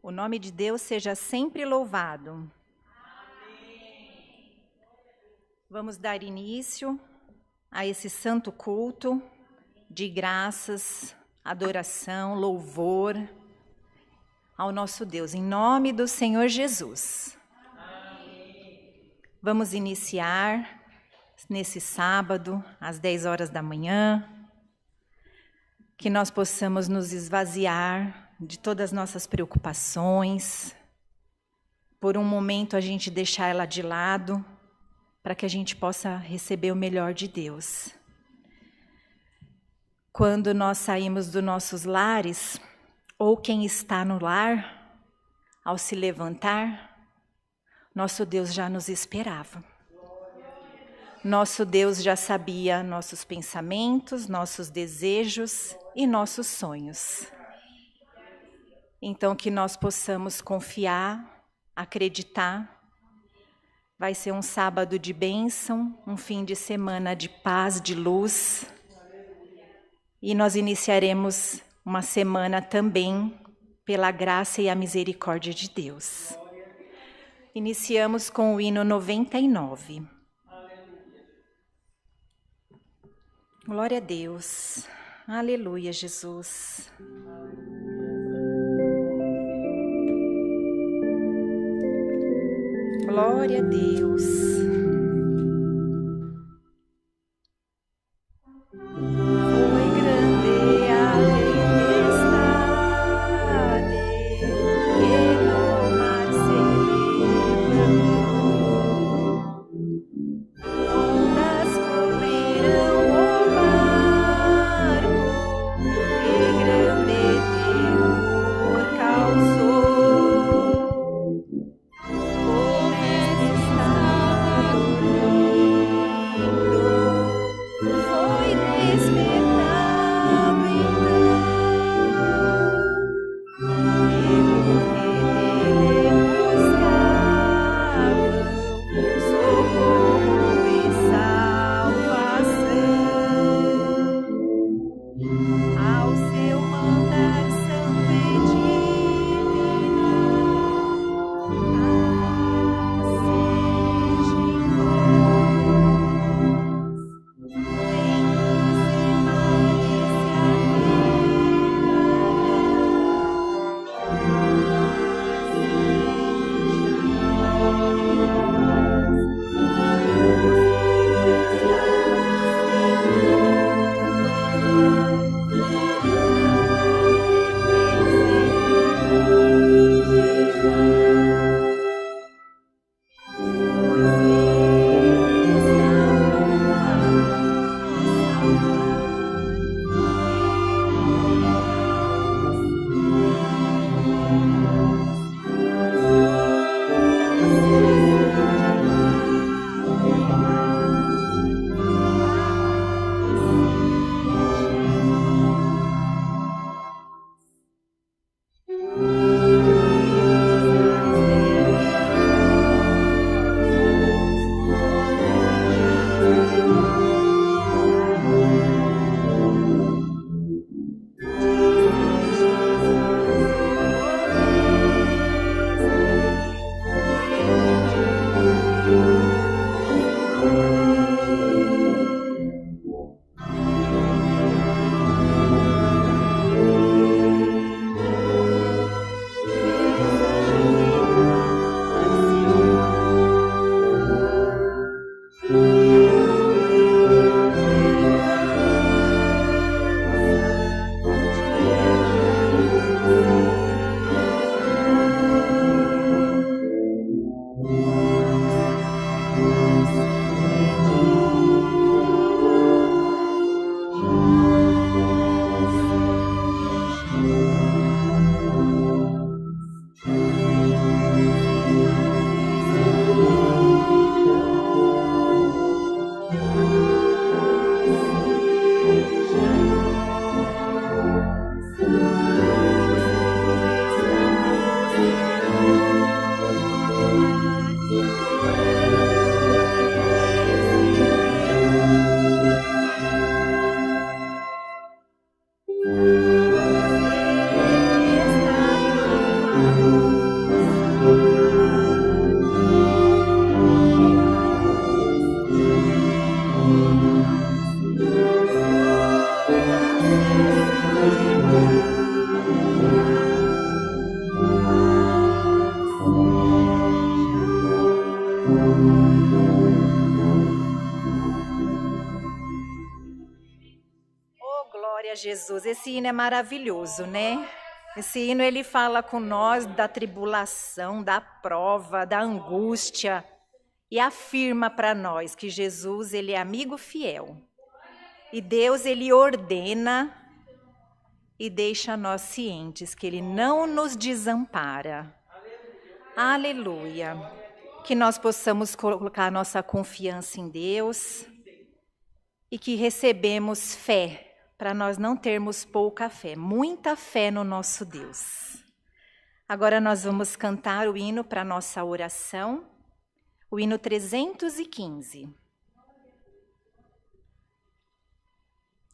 O nome de Deus seja sempre louvado. Amém. Vamos dar início a esse santo culto de graças, adoração, louvor ao nosso Deus, em nome do Senhor Jesus. Amém. Vamos iniciar nesse sábado, às 10 horas da manhã, que nós possamos nos esvaziar de todas as nossas preocupações, por um momento a gente deixar ela de lado, para que a gente possa receber o melhor de Deus. Quando nós saímos dos nossos lares, ou quem está no lar, ao se levantar, nosso Deus já nos esperava. Nosso Deus já sabia nossos pensamentos, nossos desejos e nossos sonhos. Então, que nós possamos confiar, acreditar. Vai ser um sábado de bênção, um fim de semana de paz, de luz. E nós iniciaremos uma semana também pela graça e a misericórdia de Deus. Iniciamos com o hino 99. Glória a Deus. Aleluia, Jesus. Glória a Deus. Foi grande a tempestade que no mar se levantou. Ondas cobriram o barco e grande temor causou. Jesus, esse hino é maravilhoso, né? Esse hino ele fala com nós da tribulação, da prova, da angústia e afirma para nós que Jesus ele é amigo fiel. E Deus ele ordena e deixa-nos cientes que Ele não nos desampara. Aleluia. Que nós possamos colocar nossa confiança em Deus e que recebemos fé, para nós não termos pouca fé, muita fé no nosso Deus. Agora nós vamos cantar o hino para a nossa oração, o hino 315.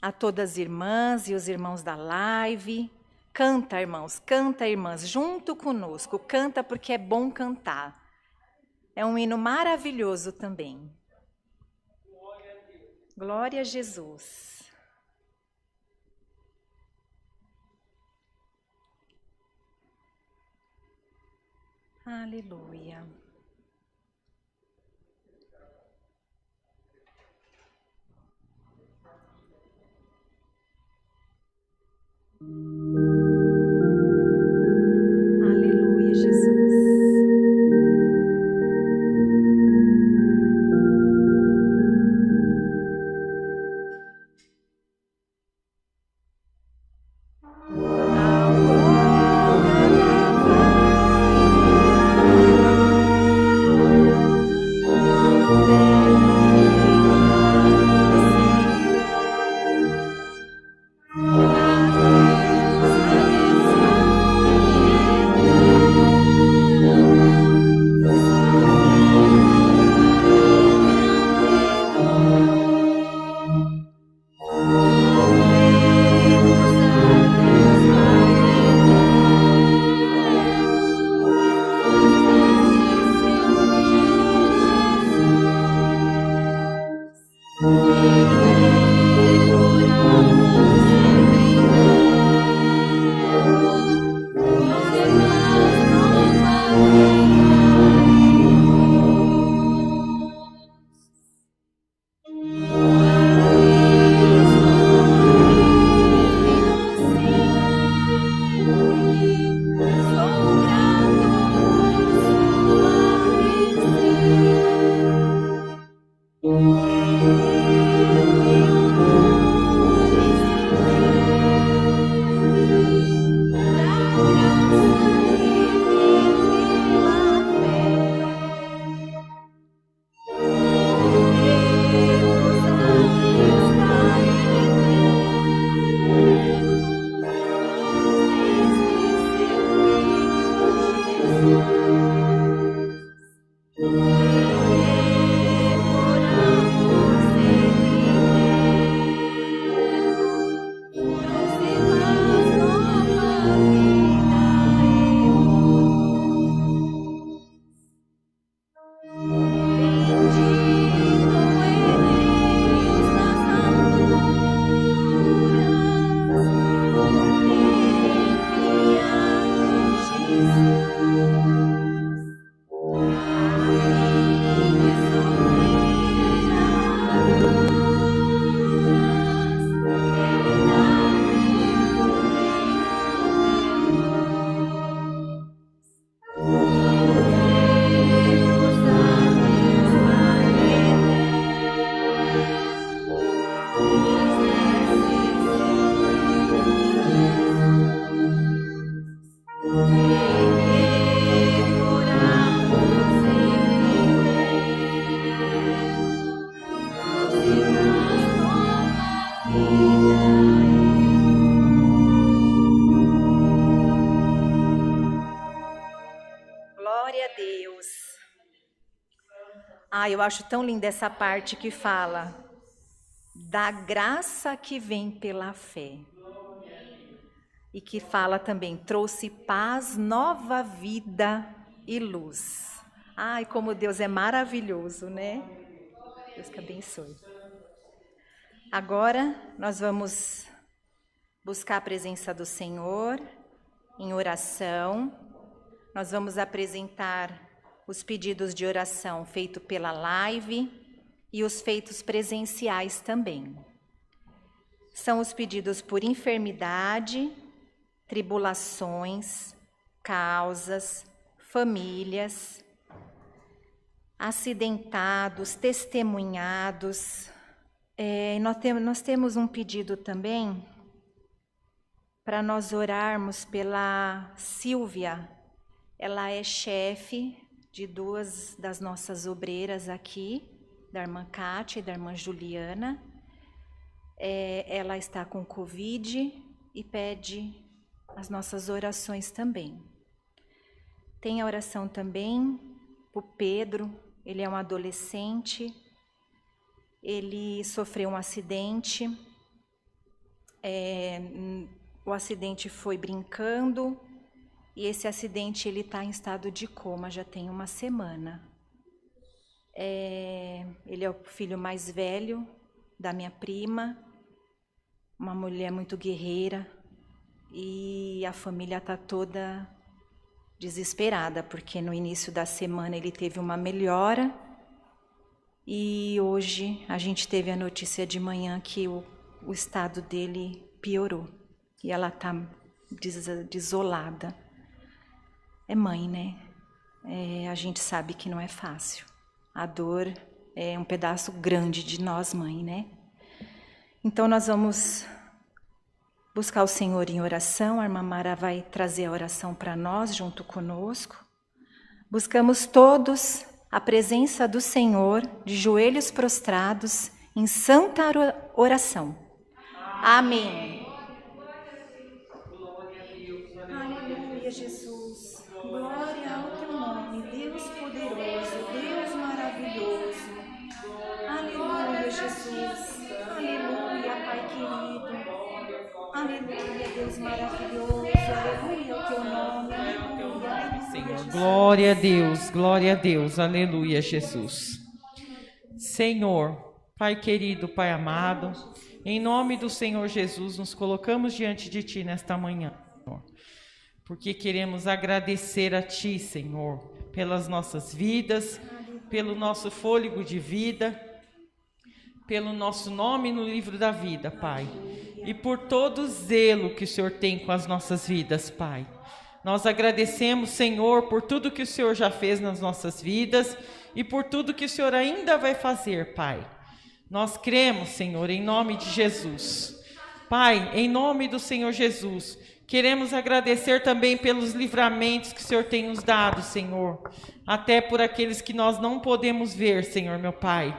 A todas as irmãs e os irmãos da live, canta, irmãos, canta, irmãs, junto conosco, canta porque é bom cantar. É um hino maravilhoso também. Glória a Jesus. Aleluia. Aleluia, Jesus. Eu acho tão linda essa parte que fala da graça que vem pela fé. E que fala também, trouxe paz, nova vida e luz. Ai, como Deus é maravilhoso, né? Deus que abençoe. Agora nós vamos buscar a presença do Senhor em oração. Nós vamos apresentar os pedidos de oração feitos pela live e os feitos presenciais também. São os pedidos por enfermidade, tribulações, causas, famílias, acidentados, testemunhados. Nós temos um pedido também para nós orarmos pela Silvia. Ela é chefe de 2 das nossas obreiras aqui, da irmã Kátia e da irmã Juliana. Ela está com Covid e pede as nossas orações também. Tem a oração também para o Pedro. Ele é um adolescente, ele sofreu um acidente. O acidente foi brincando, e esse acidente ele está em estado de coma, já tem 1 semana. Ele é o filho mais velho da minha prima, uma mulher muito guerreira, e a família está toda desesperada, porque no início da semana ele teve uma melhora, e hoje a gente teve a notícia de manhã que o estado dele piorou, e ela está desolada. É mãe, né? A gente sabe que não é fácil. A dor é um pedaço grande de nós, mãe, né? Então nós vamos buscar o Senhor em oração. A irmã Mara vai trazer a oração para nós, junto conosco. Buscamos todos a presença do Senhor, de joelhos prostrados, em santa oração. Amém. Aleluia, Jesus. Glória ao teu nome, Deus poderoso, Deus maravilhoso. Aleluia, Jesus. Aleluia, Pai querido. Aleluia, Deus maravilhoso. Aleluia, o teu nome. Aleluia, Senhor. Glória a Deus. Aleluia, Jesus. Senhor, Pai querido, Pai amado, em nome do Senhor Jesus, nos colocamos diante de Ti nesta manhã, Senhor, porque queremos agradecer a Ti, Senhor, pelas nossas vidas, pelo nosso fôlego de vida, pelo nosso nome no livro da vida, Pai, e por todo o zelo que o Senhor tem com as nossas vidas, Pai. Nós agradecemos, Senhor, por tudo que o Senhor já fez nas nossas vidas e por tudo que o Senhor ainda vai fazer, Pai. Nós cremos, Senhor, em nome de Jesus. Pai, em nome do Senhor Jesus, queremos agradecer também pelos livramentos que o Senhor tem nos dado, Senhor, até por aqueles que nós não podemos ver, Senhor, meu Pai.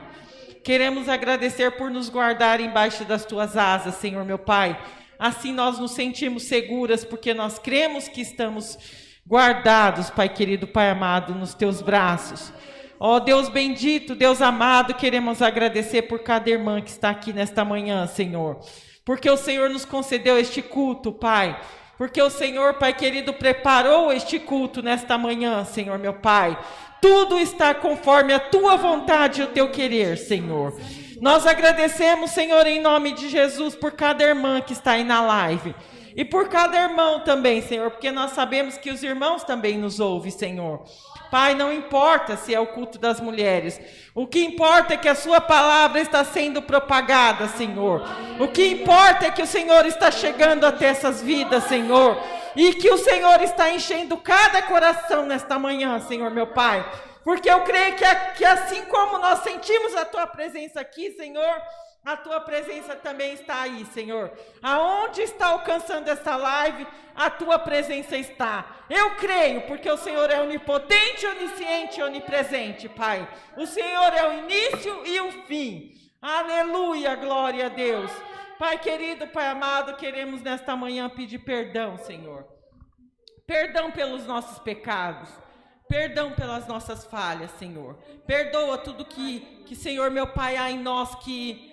Queremos agradecer por nos guardar embaixo das Tuas asas, Senhor, meu Pai. Assim nós nos sentimos seguras, porque nós cremos que estamos guardados, Pai querido, Pai amado, nos Teus braços. Ó Deus bendito, Deus amado, queremos agradecer por cada irmã que está aqui nesta manhã, Senhor. Porque o Senhor nos concedeu este culto, Pai. Porque o Senhor, Pai querido, preparou este culto nesta manhã, Senhor, meu Pai. Tudo está conforme a Tua vontade e o Teu querer, Senhor. Nós agradecemos, Senhor, em nome de Jesus, por cada irmã que está aí na live. E por cada irmão também, Senhor, porque nós sabemos que os irmãos também nos ouvem, Senhor. Pai, não importa se é o culto das mulheres. O que importa é que a Sua palavra está sendo propagada, Senhor. O que importa é que o Senhor está chegando até essas vidas, Senhor. E que o Senhor está enchendo cada coração nesta manhã, Senhor, meu Pai. Porque eu creio que assim como nós sentimos a Tua presença aqui, Senhor, a Tua presença também está aí, Senhor. Aonde está alcançando essa live, a Tua presença está. Eu creio, porque o Senhor é onipotente, onisciente e onipresente, Pai. O Senhor é o início e o fim. Aleluia, glória a Deus. Pai querido, Pai amado, queremos nesta manhã pedir perdão, Senhor. Perdão pelos nossos pecados. Perdão pelas nossas falhas, Senhor. Perdoa tudo que Senhor, meu Pai, há em nós que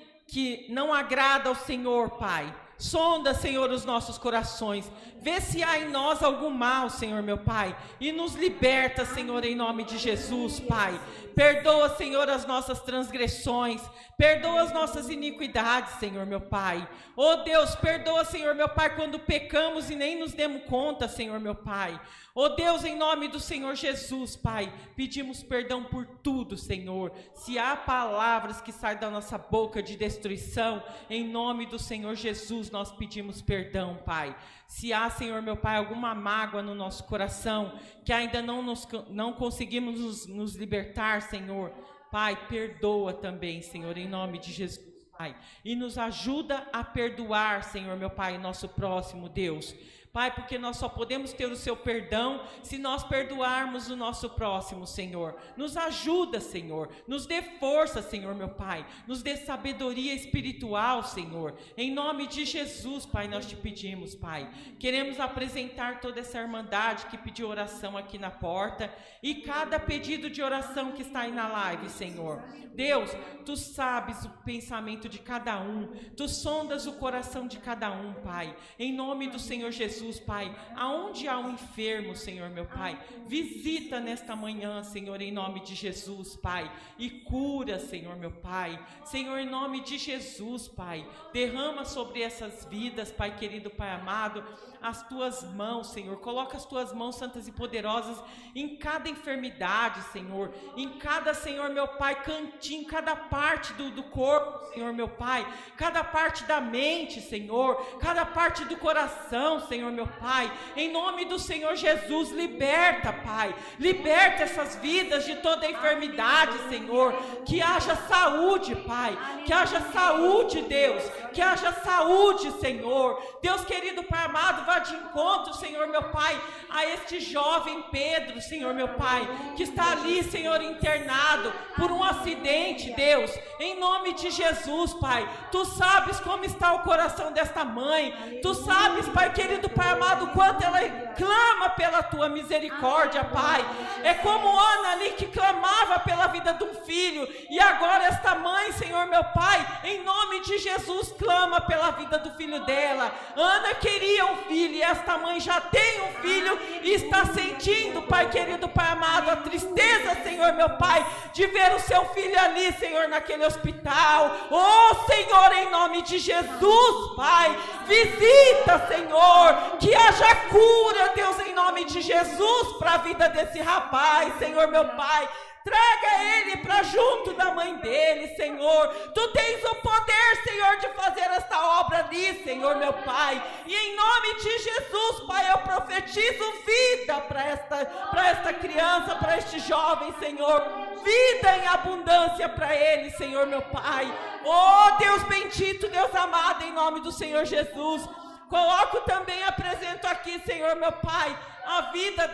não agrada ao Senhor, Pai. Sonda, Senhor, os nossos corações. Vê se há em nós algum mal, Senhor, meu Pai. E nos liberta, Senhor, em nome de Jesus, Pai. Perdoa, Senhor, as nossas transgressões. Perdoa as nossas iniquidades, Senhor, meu Pai. Oh Deus, perdoa, Senhor, meu Pai, quando pecamos e nem nos demos conta, Senhor, meu Pai. Oh Deus, em nome do Senhor Jesus, Pai, pedimos perdão por tudo, Senhor. Se há palavras que saem da nossa boca de destruição, em nome do Senhor Jesus, nós pedimos perdão, Pai. Se há, Senhor, meu Pai, alguma mágoa no nosso coração, que ainda não conseguimos nos libertar, Senhor, Pai, perdoa também, Senhor, em nome de Jesus. Pai, e nos ajuda a perdoar, Senhor, meu Pai, nosso próximo, Deus. Pai, porque nós só podemos ter o seu perdão se nós perdoarmos o nosso próximo, Senhor. Nos ajuda, Senhor. Nos dê força, Senhor, meu Pai. Nos dê sabedoria espiritual, Senhor. Em nome de Jesus, Pai, nós te pedimos, Pai. Queremos apresentar toda essa irmandade que pediu oração aqui na porta e cada pedido de oração que está aí na live, Senhor. Deus, Tu sabes o pensamento de cada um. Tu sondas o coração de cada um, Pai. Em nome do Senhor Jesus, Pai, aonde há um enfermo, Senhor, meu Pai, visita nesta manhã, Senhor, em nome de Jesus, Pai, e cura, Senhor, meu Pai. Senhor, em nome de Jesus, Pai, derrama sobre essas vidas, Pai querido, Pai amado, as Tuas mãos, Senhor. Coloca as Tuas mãos santas e poderosas em cada enfermidade, Senhor, em cada, Senhor, meu Pai, cantinho, cada parte do corpo, Senhor, meu Pai, cada parte da mente, Senhor, cada parte do coração, Senhor, meu Pai, em nome do Senhor Jesus, liberta, Pai, liberta essas vidas de toda enfermidade, Senhor, que haja saúde, Pai, que haja saúde, Deus, que haja saúde, Senhor, Deus querido, Pai amado, vá de encontro, Senhor, meu Pai, a este jovem Pedro, Senhor, meu Pai, que está ali, Senhor, internado por um acidente, Deus, em nome de Jesus, Pai, Tu sabes como está o coração desta mãe, Tu sabes, Pai querido, Pai amado, quanto ela clama pela Tua misericórdia, Pai. É como Ana ali que clamava pela vida de um filho, e agora esta mãe, Senhor, meu Pai, em nome de Jesus, clama pela vida do filho dela. Ana queria um filho, e esta mãe já tem um filho, e está sentindo, Pai querido, Pai amado, a tristeza, Senhor, meu Pai, de ver o seu filho ali, Senhor, naquele hospital. Oh, Senhor, em nome de Jesus, Pai, visita, Senhor, que haja cura, Deus, em nome de Jesus, para a vida desse rapaz, Senhor, meu Pai. Traga ele para junto da mãe dele, Senhor. Tu tens o poder, Senhor, de fazer esta obra ali, Senhor, meu Pai. E em nome de Jesus, Pai, eu profetizo vida para esta criança, para este jovem, Senhor. Vida em abundância para ele, Senhor, meu Pai. Oh, Deus bendito, Deus amado, em nome do Senhor Jesus. Coloco também, apresento aqui, Senhor, meu Pai, a vida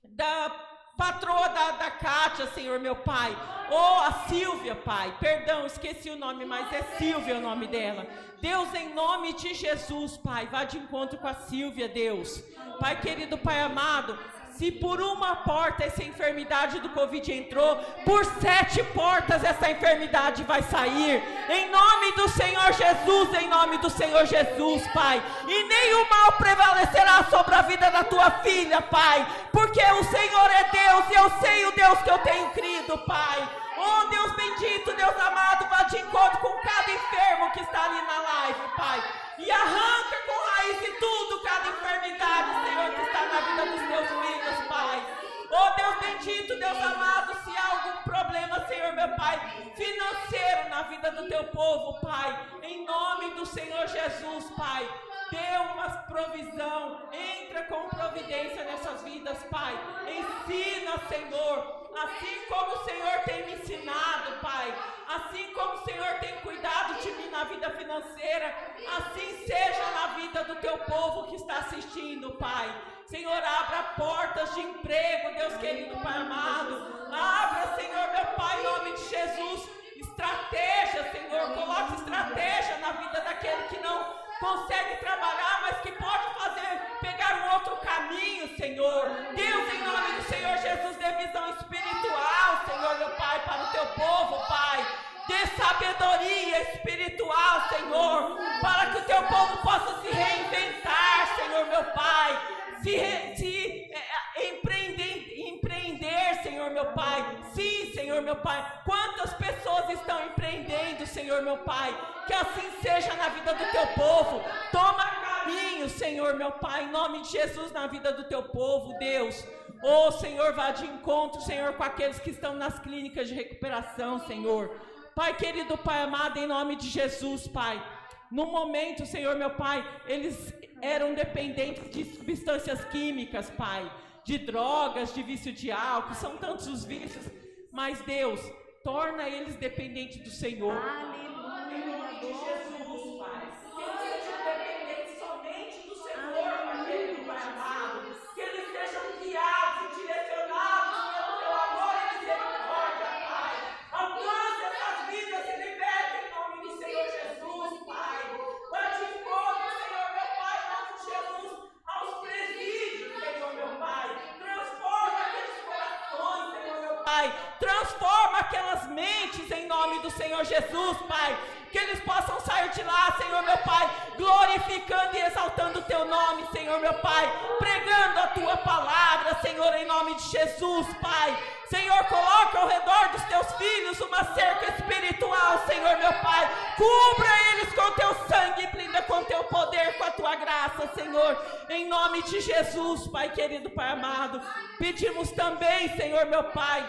da patroa da Kátia, Senhor, meu Pai. Oh, a Silvia, Pai. Perdão, esqueci o nome, mas é Silvia o nome dela. Deus, em nome de Jesus, Pai, vá de encontro com a Silvia, Deus. Pai querido, Pai amado, se por uma porta essa enfermidade do Covid entrou, por 7 portas essa enfermidade vai sair. Em nome do Senhor Jesus, em nome do Senhor Jesus, Pai. E nenhum mal prevalecerá sobre a vida da tua filha, Pai. Porque o Senhor é Deus e eu sei o Deus que eu tenho crido, Pai. Oh, Deus bendito, Deus amado, vá de encontro com cada enfermo que está ali na live, Pai. E arranca com raiz e tudo cada enfermidade, Senhor, que está na vida dos teus filhos, Pai. Oh, Deus bendito, Deus amado, se há algum problema, Senhor, meu Pai, financeiro na vida do teu povo, Pai, em nome do Senhor Jesus, Pai, dê uma provisão, entra com providência nessas vidas, Pai. Ensina, Senhor, assim como o Senhor tem me ensinado, Pai, assim como o Senhor tem cuidado de mim na vida financeira, assim seja na vida do teu povo que está assistindo, Pai. Senhor, abra portas de emprego, Deus querido, Pai amado. Abra, Senhor, meu Pai, em nome de Jesus, estratégia, Senhor. Coloque estratégia na vida daquele que não consegue trabalhar, mas que pode pegar um outro caminho, Senhor. Deus, em nome do Senhor Jesus, dê visão espiritual, Senhor, meu Pai, para o teu povo, Pai. Dê sabedoria espiritual, Senhor, para que o teu povo possa se reinventar, Senhor, meu Pai. Empreender, Senhor, meu Pai. Sim, Senhor, meu Pai. Quantas pessoas estão empreendendo, Senhor, meu Pai. Que assim seja na vida do teu povo. Toma caminho, Senhor, meu Pai, em nome de Jesus, na vida do teu povo, Deus. Oh, Senhor, vá de encontro, Senhor, com aqueles que estão nas clínicas de recuperação, Senhor. Pai querido, Pai amado, em nome de Jesus, Pai. No momento, Senhor, meu Pai, eles eram dependentes de substâncias químicas, Pai, de drogas, de vício de álcool, são tantos os vícios, mas Deus, Torna eles dependentes do Senhor. Aleluia. Em nome de Jesus, Pai. Que eles sejam dependentes somente do Senhor, Pai querido, Pai amado. Que eles sejam guiados e direcionados pelo teu amor e misericórdia, Pai. Alcance essas vidas e liberte em nome do Senhor Jesus, Pai. Vai de encontro, Senhor, meu Pai, em nome de Jesus, aos presídios, Senhor, meu Pai. Transforma aqueles corações, Senhor, meu Pai. Transforma aquelas mentes em nome do Senhor Jesus, Pai. Que eles possam sair de lá, Senhor, meu Pai, glorificando e exaltando o teu nome, Senhor, meu Pai. Pregando a tua palavra, Senhor, em nome de Jesus, Pai. Senhor, coloca ao redor dos teus filhos uma cerca espiritual, Senhor, meu Pai. Cubra eles com teu sangue, blinda com teu poder, com a tua graça, Senhor. Em nome de Jesus, Pai querido, Pai amado. Pedimos também, Senhor, meu Pai,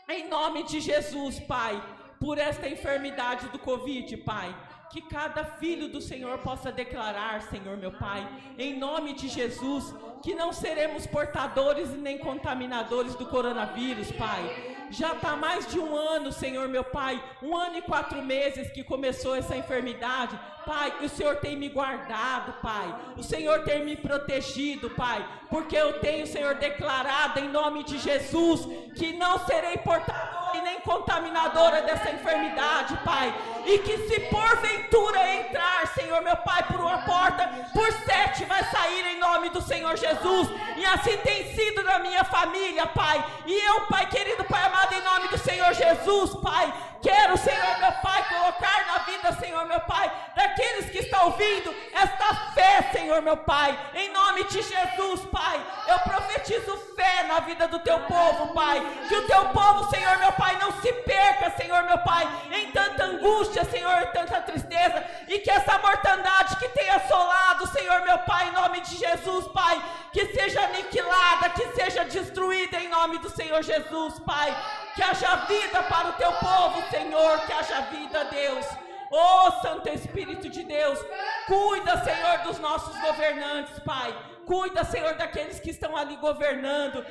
em nome de Jesus, Pai, por esta enfermidade do Covid, Pai, que cada filho do Senhor possa declarar, Senhor, meu Pai, em nome de Jesus, que não seremos portadores e nem contaminadores do coronavírus, Pai. Já está mais de um ano, Senhor, meu Pai, 1 ano e 4 meses que começou essa enfermidade, Pai, o Senhor tem me guardado, Pai, o Senhor tem me protegido, Pai, porque eu tenho, Senhor, declarado em nome de Jesus, que não serei portador e nem contaminadora dessa enfermidade, Pai, e que se porventura entrar, Senhor, meu Pai, por uma porta, por 7 vai sair em nome do Senhor Jesus, e assim tem sido na minha família, Pai, e eu, Pai querido, Pai amado, em nome do Senhor Jesus, Pai, quero, Senhor, meu Pai, colocar na vida, Senhor, meu Pai, daqueles que estão ouvindo esta fé, Senhor, meu Pai, em nome de Jesus, Pai, eu profetizo fé na vida do teu povo, Pai, que o teu povo, Senhor, meu Pai, não se perca, Senhor, meu Pai, em tanta angústia, Senhor, em tanta tristeza, e que essa mortandade que tem assolado, Senhor, meu Pai, em nome de Jesus, Pai, que seja aniquilada, que seja destruída em nome do Senhor Jesus, Pai, que haja vida para o teu povo, Senhor, que haja vida, Deus. Oh, Santo Espírito de Deus, cuida, Senhor, dos nossos governantes, Pai. Cuida, Senhor, daqueles que estão ali governando,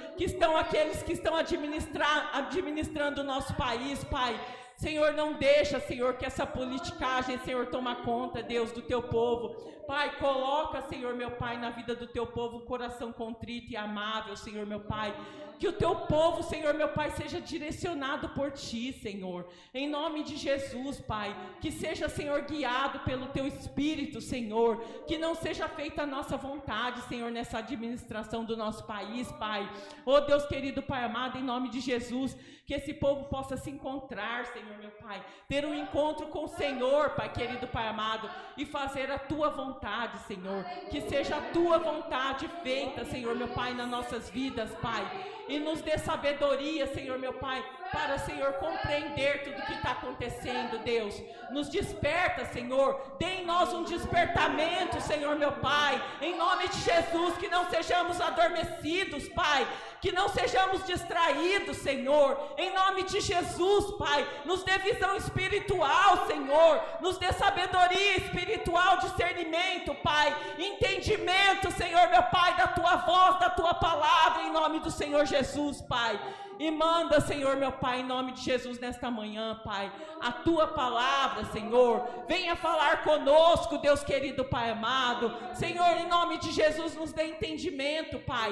aqueles que estão administrando o nosso país, Pai. Senhor, não deixa, Senhor, que essa politicagem, Senhor, toma conta, Deus, do teu povo. Pai, coloca, Senhor, meu Pai, na vida do teu povo um coração contrito e amável, Senhor, meu Pai. Que o teu povo, Senhor, meu Pai, seja direcionado por ti, Senhor. Em nome de Jesus, Pai. Que seja, Senhor, guiado pelo teu Espírito, Senhor. Que não seja feita a nossa vontade, Senhor, nessa administração do nosso país, Pai. Oh, Deus querido, Pai amado, em nome de Jesus, que esse povo possa se encontrar, Senhor, meu Pai. Ter um encontro com o Senhor, Pai querido, Pai amado, e fazer a tua vontade, Senhor. Que seja a tua vontade feita, Senhor, meu Pai, nas nossas vidas, Pai. E nos dê sabedoria, Senhor, meu Pai, para, Senhor, compreender tudo o que está acontecendo, Deus. Nos desperta, Senhor. Dê em nós um despertamento, Senhor, meu Pai. Em nome de Jesus, que não sejamos adormecidos, Pai. Que não sejamos distraídos, Senhor. Em nome de Jesus, Pai. Nos dê visão espiritual, Senhor. Nos dê sabedoria espiritual, discernimento, Pai. Entendimento, Senhor, meu Pai, da tua voz, da tua palavra, em nome do Senhor Jesus, Pai. E manda, Senhor, meu Pai, em nome de Jesus, nesta manhã, Pai, a tua palavra, Senhor, venha falar conosco, Deus querido, Pai amado. Senhor, em nome de Jesus, nos dê entendimento, Pai.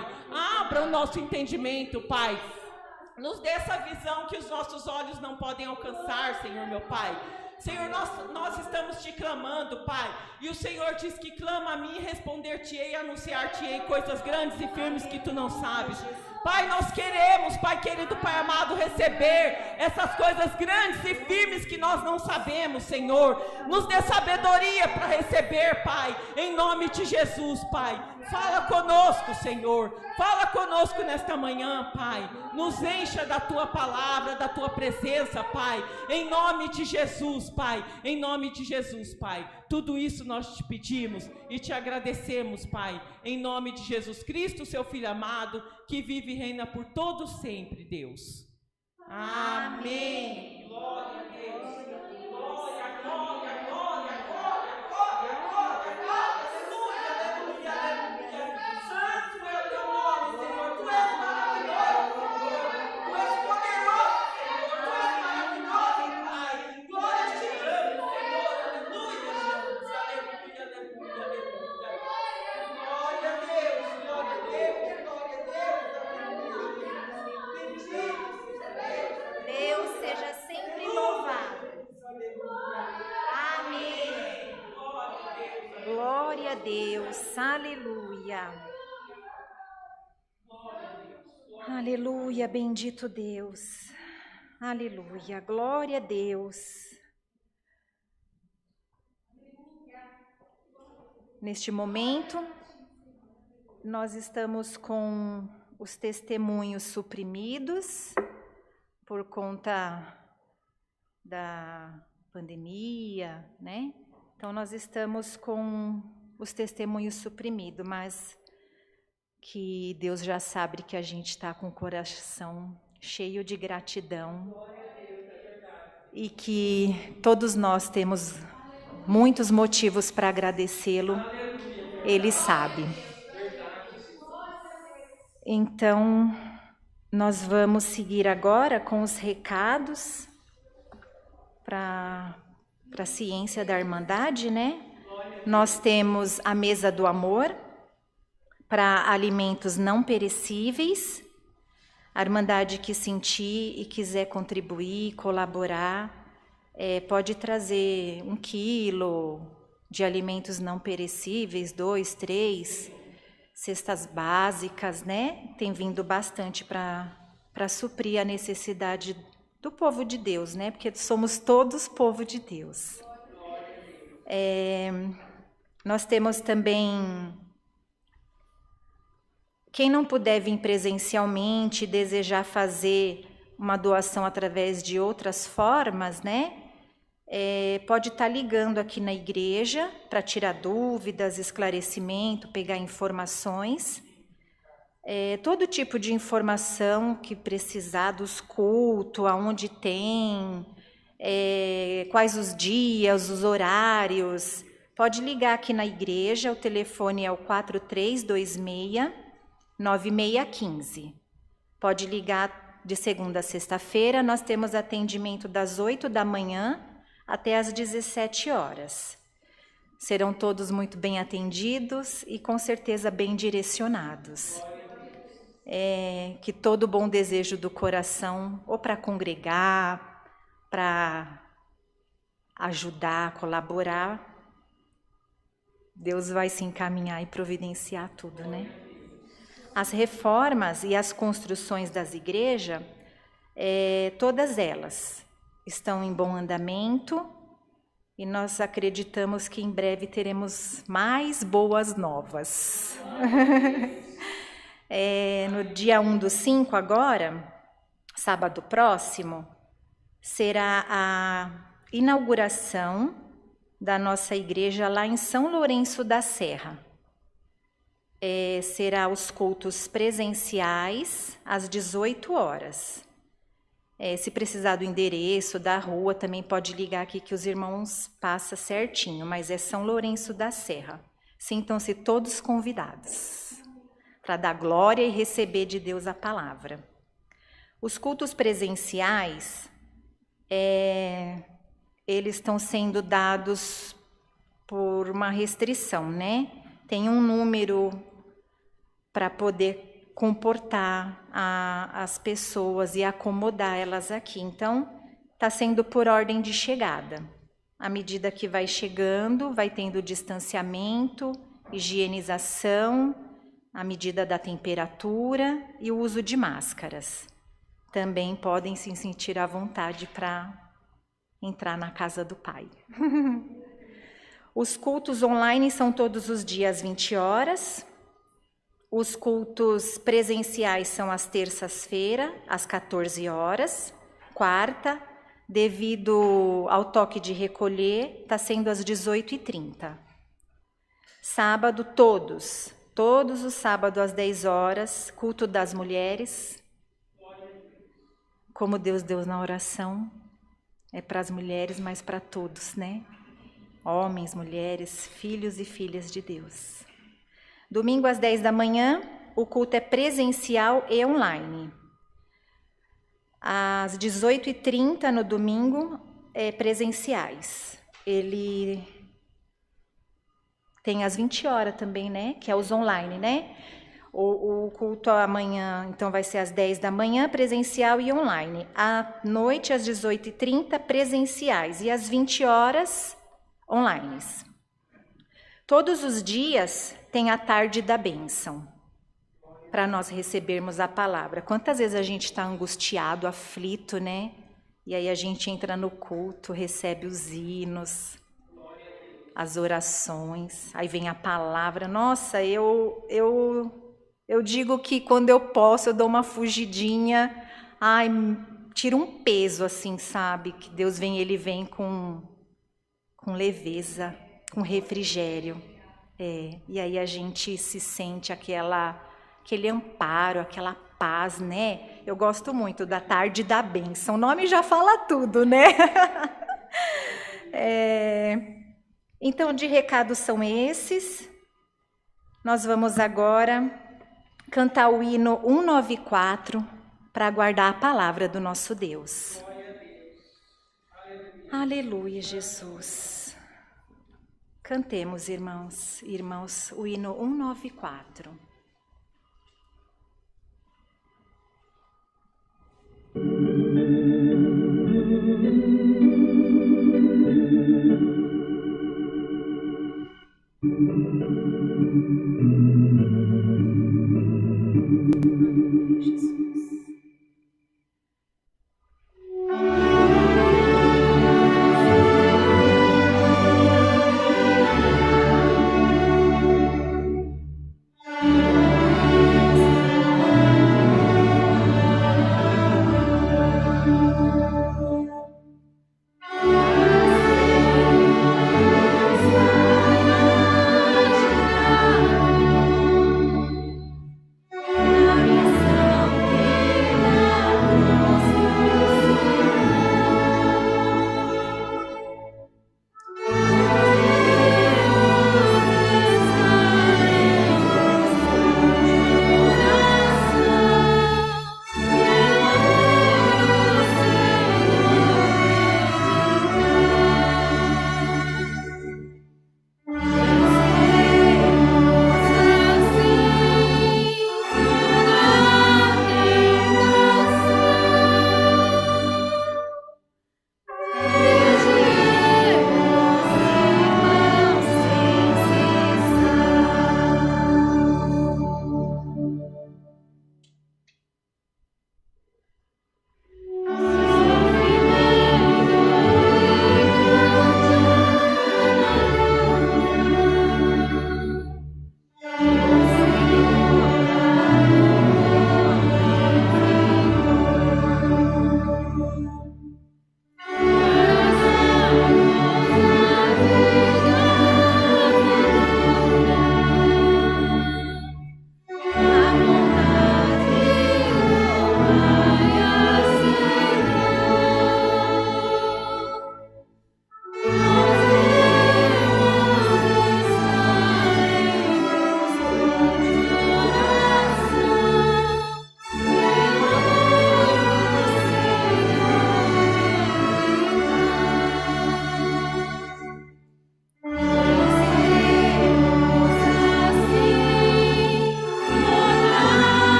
Abra o nosso entendimento, Pai. Nos dê essa visão que os nossos olhos não podem alcançar, Senhor, meu Pai. Senhor, nós estamos te clamando, Pai, e o Senhor diz que clama a mim e responder-te-ei e anunciar-te-ei coisas grandes e firmes que tu não sabes. Pai, nós queremos, Pai querido, Pai amado, receber essas coisas grandes e firmes que nós não sabemos, Senhor. Nos dê sabedoria para receber, Pai, em nome de Jesus, Pai. Fala conosco, Senhor. Fala conosco nesta manhã, Pai. Nos encha da tua palavra, da tua presença, Pai. Em nome de Jesus, Pai. Em nome de Jesus, Pai. Tudo isso nós te pedimos e te agradecemos, Pai. Em nome de Jesus Cristo, seu Filho amado, que vive e reina por todo sempre, Deus. Amém. Glória a Deus. Glória, glória, glória, glória, glória, glória, glória. Aleluia, aleluia, aleluia. Santo é o teu nome, Senhor. Tu és maravilhoso, Senhor. Tu és poderoso, Senhor. Tu és maravilhoso. Aleluia. Aleluia, bendito Deus. Aleluia, glória a Deus. Neste momento, nós estamos com os testemunhos suprimidos por conta da pandemia, né? Então, nós estamos com os testemunhos suprimidos, mas que Deus já sabe que a gente está com o coração cheio de gratidão e que todos nós temos muitos motivos para agradecê-lo, Ele sabe. Então, nós vamos seguir agora com os recados para a ciência da Irmandade, né? Nós temos a mesa do amor para alimentos não perecíveis. A Irmandade que sentir e quiser contribuir, colaborar, pode trazer 1 quilo de alimentos não perecíveis, 2, 3 cestas básicas, né? Tem vindo bastante para suprir a necessidade do povo de Deus, né? Porque somos todos povo de Deus. Nós temos também, quem não puder vir presencialmente e desejar fazer uma doação através de outras formas, né? Pode estar ligando aqui na igreja para tirar dúvidas, esclarecimento, pegar informações. Todo tipo de informação que precisar dos cultos, aonde tem, quais os dias, os horários. Pode ligar aqui na igreja, o telefone é o 4326-9615. Pode ligar de segunda a sexta-feira, nós temos atendimento das 8 da manhã até às 17 horas. Serão todos muito bem atendidos e com certeza bem direcionados. Que todo bom desejo do coração, ou para congregar, para ajudar, colaborar, Deus vai se encaminhar e providenciar tudo, né? As reformas e as construções das igrejas, todas elas estão em bom andamento e nós acreditamos que em breve teremos mais boas novas. No dia 1/5 agora, sábado próximo, será a inauguração da nossa igreja lá em São Lourenço da Serra. Será os cultos presenciais às 18 horas. Se precisar do endereço, da rua, também pode ligar aqui que os irmãos passam certinho, mas é São Lourenço da Serra. Sintam-se todos convidados para dar glória e receber de Deus a palavra. Os cultos presenciais, eles estão sendo dados por uma restrição, né? Tem um número para poder comportar as pessoas e acomodar elas aqui. Então, está sendo por ordem de chegada. À medida que vai chegando, vai tendo distanciamento, higienização, à medida da temperatura e o uso de máscaras. Também podem se sentir à vontade para entrar na casa do Pai. Os cultos online são todos os dias às 20 horas. Os cultos presenciais são às terças-feiras, às 14 horas. Quarta, devido ao toque de recolher, está sendo às 18h30. Sábado, todos os sábados às 10 horas, culto das mulheres. Como Deus deu na oração, é para as mulheres, mas para todos, né? Homens, mulheres, filhos e filhas de Deus. Domingo às 10 da manhã, o culto é presencial e online. Às 18h30 no domingo, presenciais. Ele tem às 20 horas também, né? Que é os online, né? O culto amanhã, então, vai ser às 10 da manhã, presencial e online. À noite, às 18h30, presenciais. E às 20 horas, online. Todos os dias tem a tarde da bênção, para nós recebermos a palavra. Quantas vezes a gente está angustiado, aflito, né? E aí a gente entra no culto, recebe os hinos, as orações, aí vem a palavra. Nossa, eu digo que quando eu posso, eu dou uma fugidinha, ai, tira um peso assim, sabe? Que Deus vem, Ele vem com leveza, com refrigério. E aí a gente se sente aquele amparo, aquela paz, né? Eu gosto muito da tarde da bênção. O nome já fala tudo, né? Então, de recados são esses. Nós vamos agora cantar o hino 194 para aguardar a palavra do nosso Deus. Aleluia, Jesus. Cantemos, irmãos, o hino 194.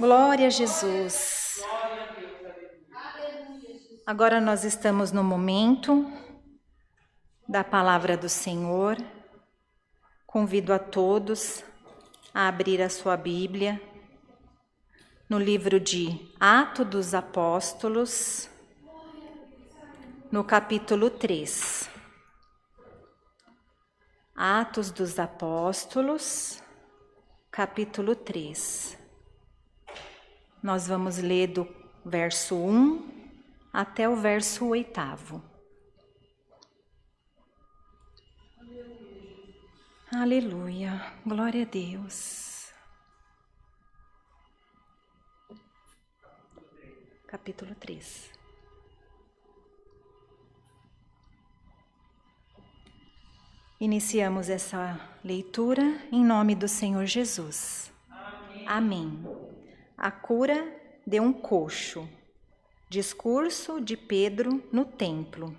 Glória a Jesus. Agora nós estamos no momento da palavra do Senhor. Convido a todos a abrir a sua Bíblia no livro de Atos dos Apóstolos, no capítulo 3. Atos dos Apóstolos, capítulo 3. Nós vamos ler do verso 1 até o verso 8. Aleluia, glória a Deus. Capítulo 3. Iniciamos essa leitura em nome do Senhor Jesus. Amém. Amém. A cura de um coxo. Discurso de Pedro no templo.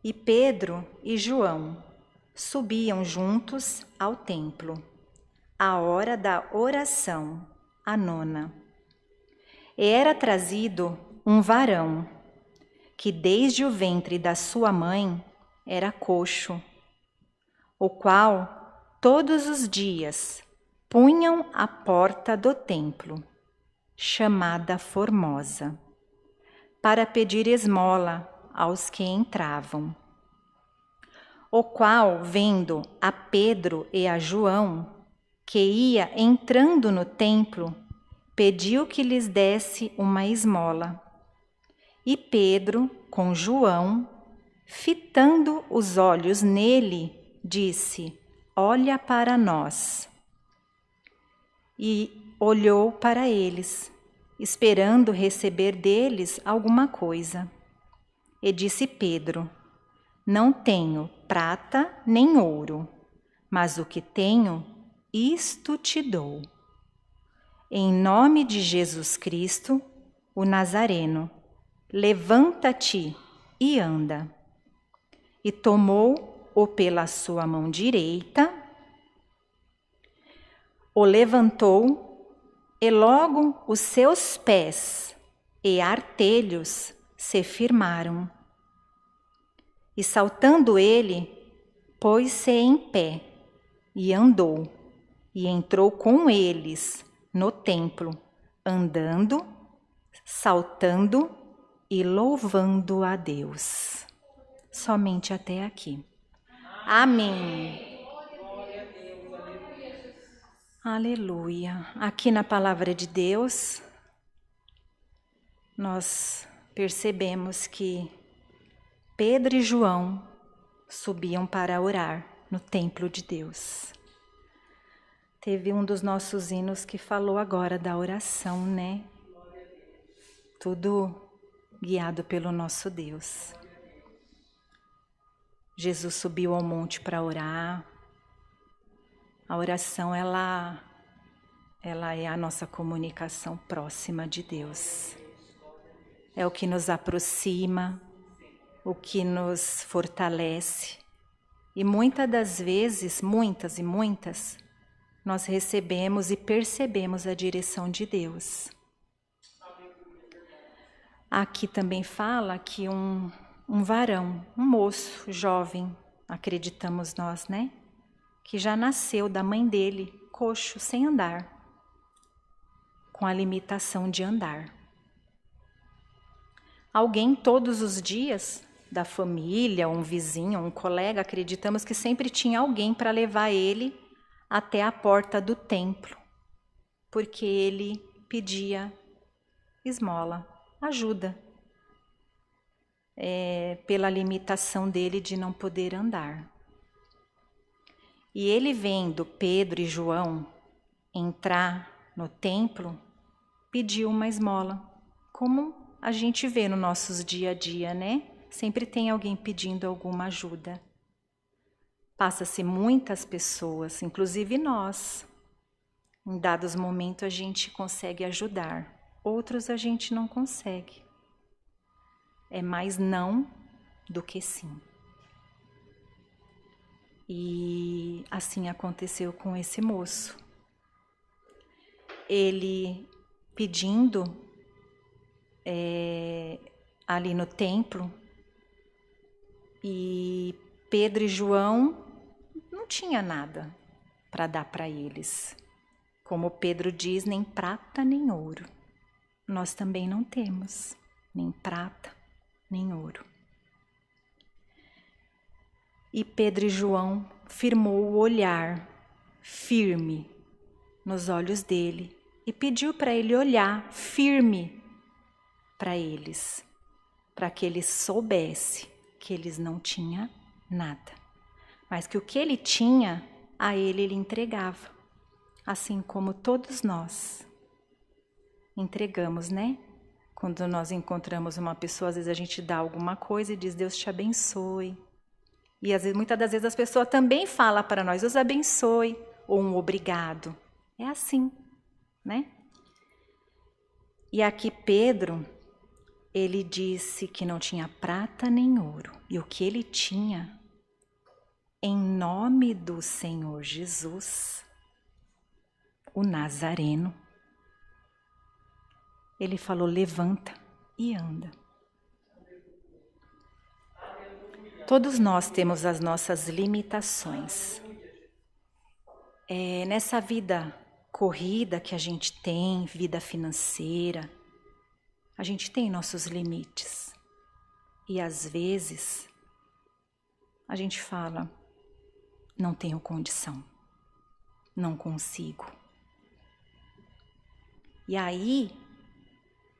E Pedro e João subiam juntos ao templo, à hora da oração, a 9. E era trazido um varão, que desde o ventre da sua mãe era coxo, o qual todos os dias punham à porta do templo, chamada Formosa, para pedir esmola aos que entravam. O qual, vendo a Pedro e a João, que ia entrando no templo, pediu que lhes desse uma esmola. E Pedro, com João, fitando os olhos nele, disse: olha para nós. E olhou para eles, esperando receber deles alguma coisa. E disse Pedro: não tenho prata nem ouro, mas o que tenho, isto te dou. Em nome de Jesus Cristo, o Nazareno, levanta-te e anda. E tomou-o pela sua mão direita, o levantou, e logo os seus pés e artelhos se firmaram. E saltando ele, pôs-se em pé e andou, e entrou com eles no templo, andando, saltando e louvando a Deus. Somente até aqui. Amém. Aleluia. Aqui na palavra de Deus, nós percebemos que Pedro e João subiam para orar no templo de Deus. Teve um dos nossos hinos que falou agora da oração, né? Tudo guiado pelo nosso Deus. Jesus subiu ao monte para orar. A oração, ela é a nossa comunicação próxima de Deus. É o que nos aproxima, o que nos fortalece. E muitas das vezes, muitas, nós recebemos e percebemos a direção de Deus. Aqui também fala que um varão, um moço jovem, acreditamos nós, né? Que já nasceu da mãe dele, coxo, sem andar, com a limitação de andar. Alguém todos os dias, da família, um vizinho, um colega, acreditamos que sempre tinha alguém para levar ele até a porta do templo, porque ele pedia esmola, ajuda, pela limitação dele de não poder andar. E ele, vendo Pedro e João entrar no templo, pediu uma esmola, como a gente vê no nossos dia a dia, né? Sempre tem alguém pedindo alguma ajuda. Passa-se muitas pessoas, inclusive nós. Em dados momentos a gente consegue ajudar, outros a gente não consegue. É mais não do que sim. E assim aconteceu com esse moço. ele pedindo ali no templo, e Pedro e João não tinha nada para dar para eles. Como Pedro diz, nem prata nem ouro. Nós também não temos nem prata nem ouro. E Pedro e João firmou o olhar firme nos olhos dele e pediu para ele olhar firme para eles, para que ele soubesse que eles não tinham nada, mas que o que ele tinha, a ele entregava, assim como todos nós entregamos, né? Quando nós encontramos uma pessoa, às vezes a gente dá alguma coisa e diz, Deus te abençoe. E às vezes, muitas das vezes as pessoas também falam para nós, Deus abençoe, ou um obrigado. É assim, né? E aqui Pedro, ele disse que não tinha prata nem ouro. E o que ele tinha, em nome do Senhor Jesus, o Nazareno, ele falou, levanta e anda. Todos nós temos as nossas limitações. Nessa vida corrida que a gente tem, vida financeira, a gente tem nossos limites. E às vezes a gente fala, não tenho condição, não consigo. E aí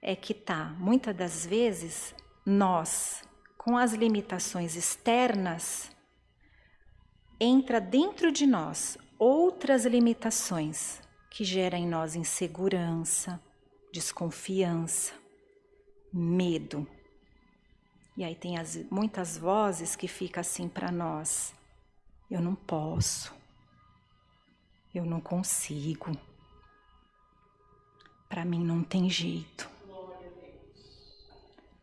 é que tá, muitas das vezes nós, com as limitações externas, entra dentro de nós outras limitações que geram em nós insegurança, desconfiança, medo. E aí tem muitas vozes que ficam assim para nós, eu não posso, eu não consigo, para mim não tem jeito.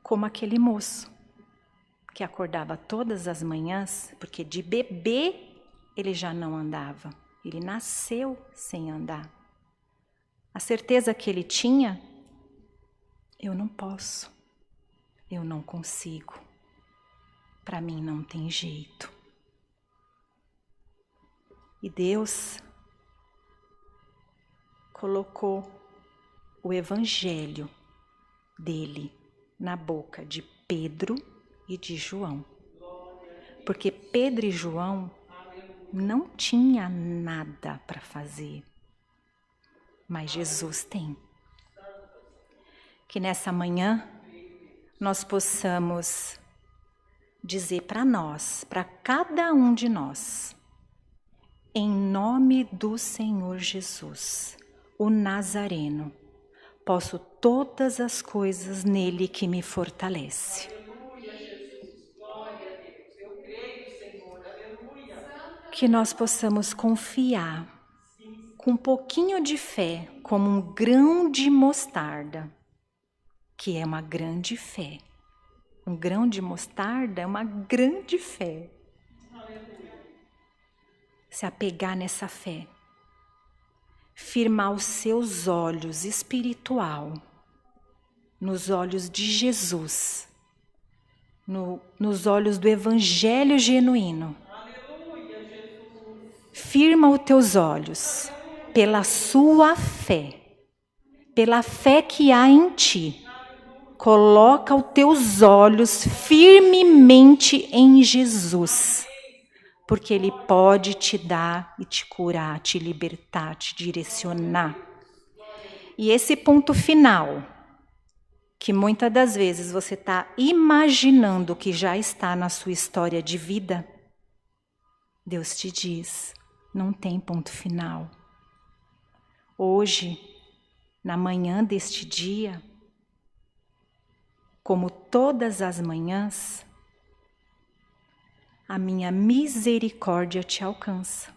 Como aquele moço que acordava todas as manhãs, porque de bebê ele já não andava, ele nasceu sem andar. A certeza que ele tinha, eu não posso, eu não consigo, para mim não tem jeito. E Deus colocou o evangelho dele na boca de Pedro e de João. Porque Pedro e João não tinham nada para fazer, mas Jesus tem. Que nessa manhã nós possamos dizer para nós, para cada um de nós, em nome do Senhor Jesus, o Nazareno, posso todas as coisas nele que me fortalece. Que nós possamos confiar com um pouquinho de fé, como um grão de mostarda, que é uma grande fé. Um grão de mostarda é uma grande fé. Se apegar nessa fé, firmar os seus olhos espiritual nos olhos de Jesus, nos olhos do Evangelho genuíno. Firma os teus olhos pela sua fé, pela fé que há em ti. Coloca os teus olhos firmemente em Jesus, porque Ele pode te dar e te curar, te libertar, te direcionar. E esse ponto final, que muitas das vezes você está imaginando que já está na sua história de vida, Deus te diz, não tem ponto final. Hoje, na manhã deste dia, como todas as manhãs, a minha misericórdia te alcança.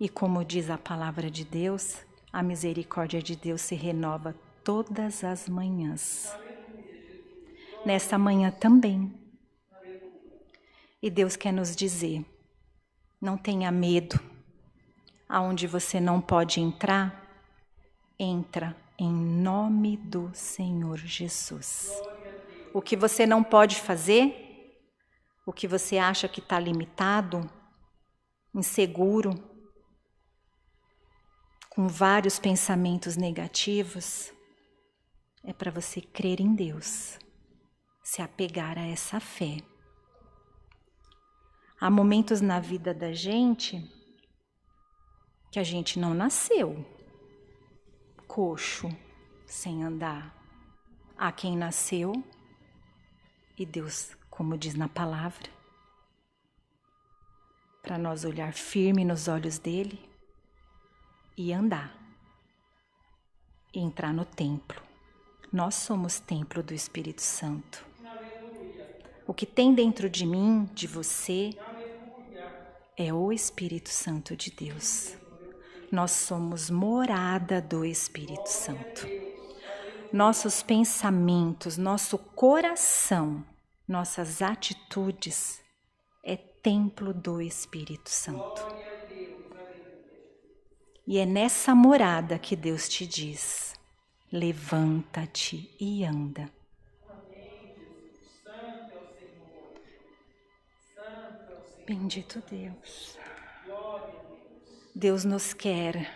E como diz a palavra de Deus, a misericórdia de Deus se renova todas as manhãs. Nesta manhã também. E Deus quer nos dizer, não tenha medo. Aonde você não pode entrar, entra em nome do Senhor Jesus. O que você não pode fazer, o que você acha que está limitado, inseguro, com vários pensamentos negativos, é para você crer em Deus, se apegar a essa fé. Há momentos na vida da gente que a gente não nasceu coxo, sem andar. Há quem nasceu e Deus, como diz na palavra, para nós olhar firme nos olhos dele e andar, e entrar no templo. Nós somos templo do Espírito Santo. O que tem dentro de mim, de você, é o Espírito Santo de Deus. Nós somos morada do Espírito Santo. Nossos pensamentos, nosso coração, nossas atitudes é templo do Espírito Santo. E é nessa morada que Deus te diz: levanta-te e anda. Bendito Deus. Deus nos quer,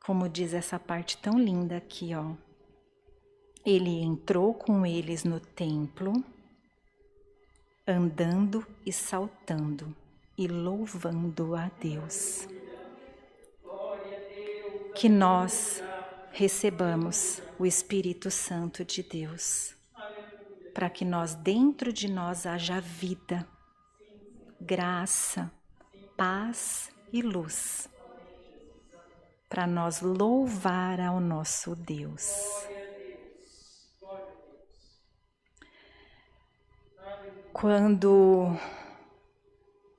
como diz essa parte tão linda aqui, ó. Ele entrou com eles no templo, andando e saltando e louvando a Deus. Que nós recebamos o Espírito Santo de Deus, para que nós, dentro de nós, haja vida, graça, paz e luz, para nós louvar ao nosso Deus.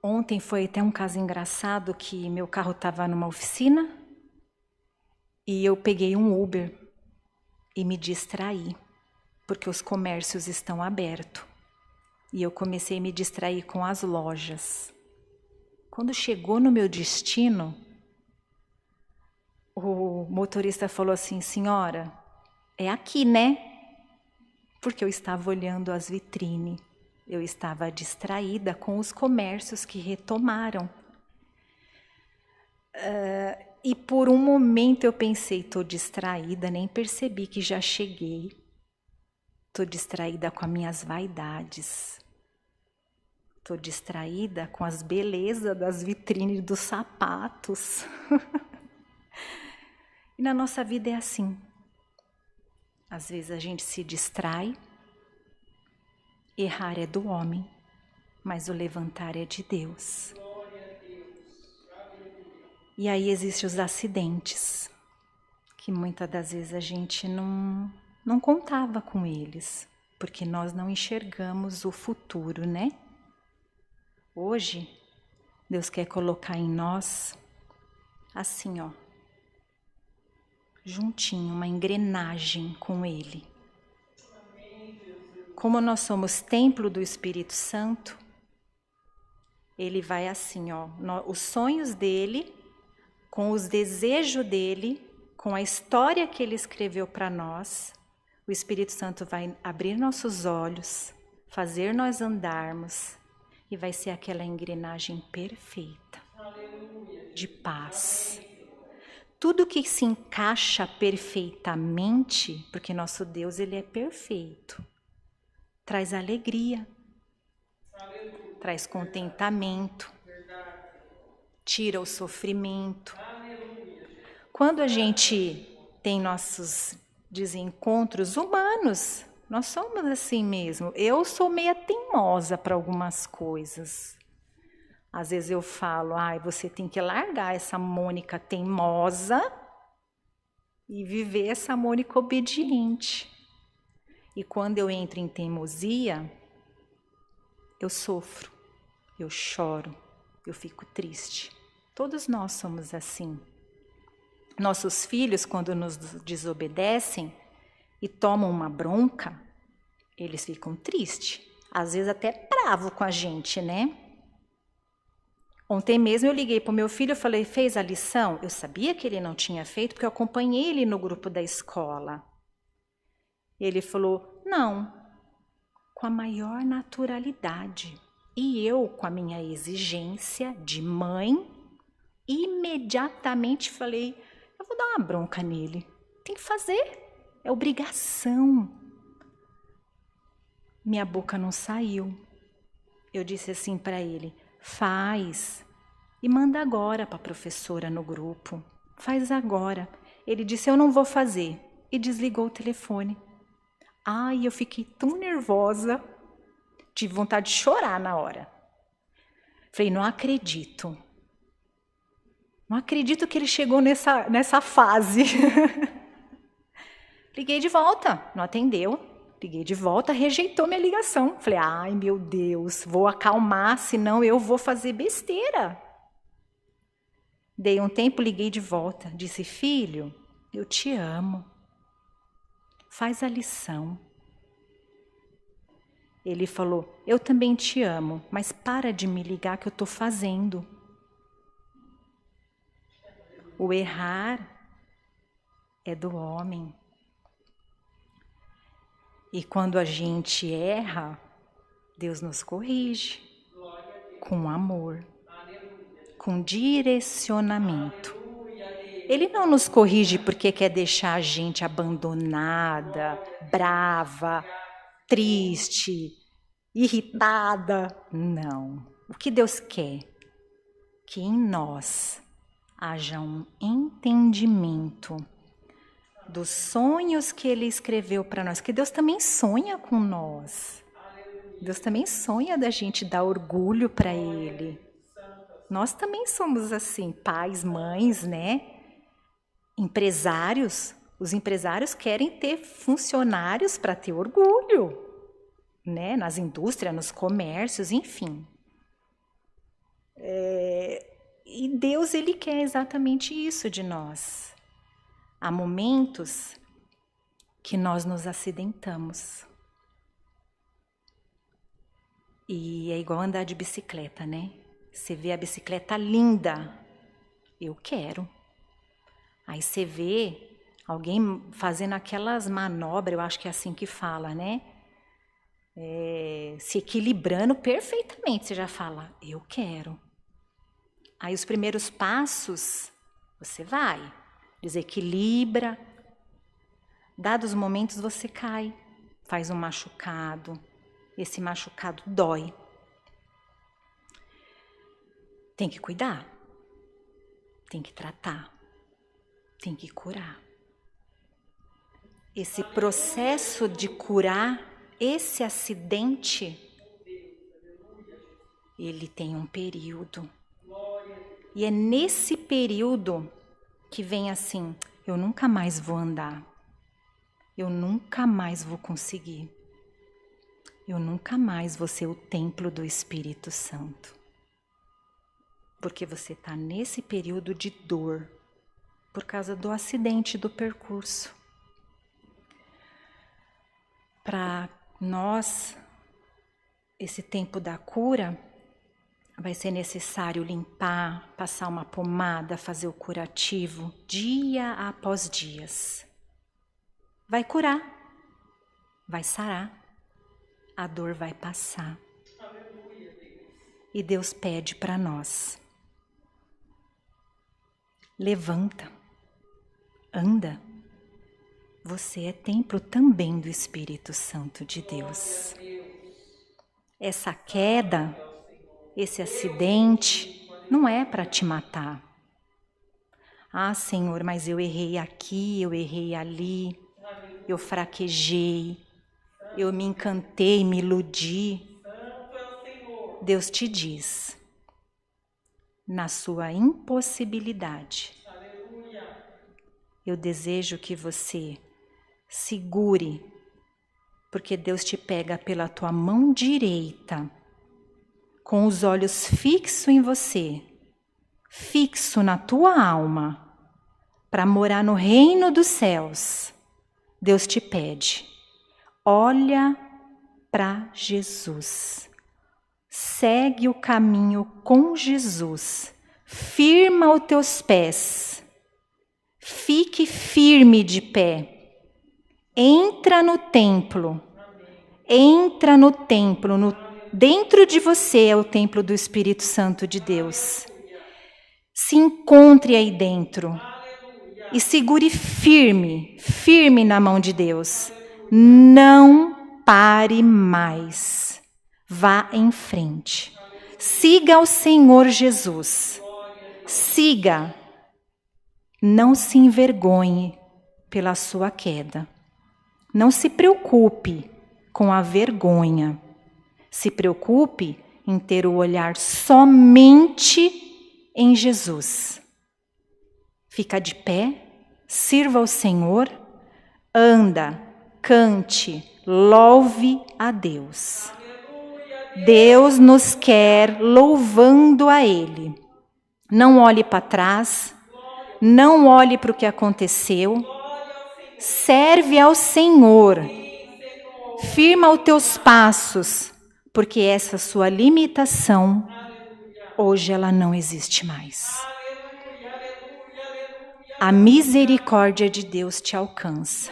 Ontem foi até um caso engraçado que meu carro estava numa oficina e eu peguei um Uber e me distraí, porque os comércios estão abertos. E eu comecei a me distrair com as lojas. Quando chegou no meu destino, o motorista falou assim: senhora, é aqui, né? Porque eu estava olhando as vitrines. Eu estava distraída com os comércios que retomaram. E por um momento eu pensei, estou distraída, nem percebi que já cheguei. Estou distraída com as minhas vaidades. Estou distraída com as belezas das vitrines dos sapatos. E na nossa vida é assim. Às vezes a gente se distrai. Errar é do homem, mas o levantar é de Deus. E aí existem os acidentes, que muitas das vezes a gente não contava com eles, porque nós não enxergamos o futuro, né? Hoje, Deus quer colocar em nós, assim, ó, juntinho, uma engrenagem com Ele. Como nós somos templo do Espírito Santo, Ele vai assim, ó, os sonhos dEle, com os desejos dEle, com a história que Ele escreveu para nós, o Espírito Santo vai abrir nossos olhos, fazer nós andarmos, e vai ser aquela engrenagem perfeita, de paz. Tudo que se encaixa perfeitamente, porque nosso Deus, Ele é perfeito, traz alegria, traz contentamento, tira o sofrimento. Quando a gente tem nossos desencontros humanos, nós somos assim mesmo. Eu sou meia teimosa para algumas coisas. Às vezes eu falo, você tem que largar essa Mônica teimosa e viver essa Mônica obediente. E quando eu entro em teimosia, eu sofro, eu choro, eu fico triste. Todos nós somos assim. Nossos filhos, quando nos desobedecem e tomam uma bronca, eles ficam tristes. Às vezes até bravo com a gente, né? Ontem mesmo eu liguei para o meu filho, eu falei, fez a lição? Eu sabia que ele não tinha feito, porque eu acompanhei ele no grupo da escola. Ele falou, não, com a maior naturalidade. E eu, com a minha exigência de mãe, imediatamente falei, eu vou dar uma bronca nele. Tem que fazer, é obrigação. Minha boca não saiu. Eu disse assim para ele, faz e manda agora para a professora no grupo. Faz agora. Ele disse, eu não vou fazer. E desligou o telefone. Ai, eu fiquei tão nervosa. Tive vontade de chorar na hora. Falei, não acredito. Não acredito que ele chegou nessa fase. Liguei de volta, não atendeu. Liguei de volta, rejeitou minha ligação. Falei, ai meu Deus, vou acalmar, senão eu vou fazer besteira. Dei um tempo, liguei de volta. Disse, filho, eu te amo. Faz a lição. Ele falou, eu também te amo, mas para de me ligar que eu estou fazendo. O errar é do homem. E quando a gente erra, Deus nos corrige com amor, com direcionamento. Ele não nos corrige porque quer deixar a gente abandonada, brava, triste, irritada. Não. O que Deus quer? Que em nós haja um entendimento dos sonhos que Ele escreveu para nós, que Deus também sonha com nós. Deus também sonha da gente dar orgulho para Ele. Nós também somos assim, pais, mães, né? Empresários. Os empresários querem ter funcionários para ter orgulho, né? Nas indústrias, nos comércios, enfim. E Deus, Ele quer exatamente isso de nós. Há momentos que nós nos acidentamos. E é igual andar de bicicleta, né? Você vê a bicicleta linda, eu quero. Aí você vê alguém fazendo aquelas manobras, eu acho que é assim que fala, né? Se equilibrando perfeitamente, você já fala, eu quero. Aí os primeiros passos, você vai, desequilibra. Dados os momentos você cai, faz um machucado. Esse machucado dói. Tem que cuidar, tem que tratar, tem que curar. Esse processo de curar esse acidente, ele tem um período. E é nesse período que vem assim, eu nunca mais vou andar, eu nunca mais vou conseguir, eu nunca mais vou ser o templo do Espírito Santo. Porque você está nesse período de dor, por causa do acidente do percurso. Para nós, esse tempo da cura, vai ser necessário limpar, passar uma pomada, fazer o curativo, dia após dias. Vai curar, vai sarar, a dor vai passar. E Deus pede para nós. Levanta, anda. Você é templo também do Espírito Santo de Deus. Essa queda, esse acidente, não é para te matar. Ah, Senhor, mas eu errei aqui, eu errei ali, eu fraquejei, eu me encantei, me iludi. Deus te diz, na sua impossibilidade, eu desejo que você segure, porque Deus te pega pela tua mão direita, com os olhos fixos em você, fixo na tua alma, para morar no reino dos céus. Deus te pede, olha para Jesus. Segue o caminho com Jesus. Firma os teus pés. Fique firme de pé. Entra no templo. Entra no templo. Dentro de você é o templo do Espírito Santo de Deus. Se encontre aí dentro. E segure firme, firme na mão de Deus. Não pare mais. Vá em frente. Siga o Senhor Jesus. Siga. Não se envergonhe pela sua queda. Não se preocupe com a vergonha. Se preocupe em ter o olhar somente em Jesus. Fica de pé, sirva ao Senhor, anda, cante, louve a Deus. Deus nos quer louvando a Ele. Não olhe para trás, não olhe para o que aconteceu. Serve ao Senhor. Firma os teus passos, porque essa sua limitação, hoje ela não existe mais. A misericórdia de Deus te alcança.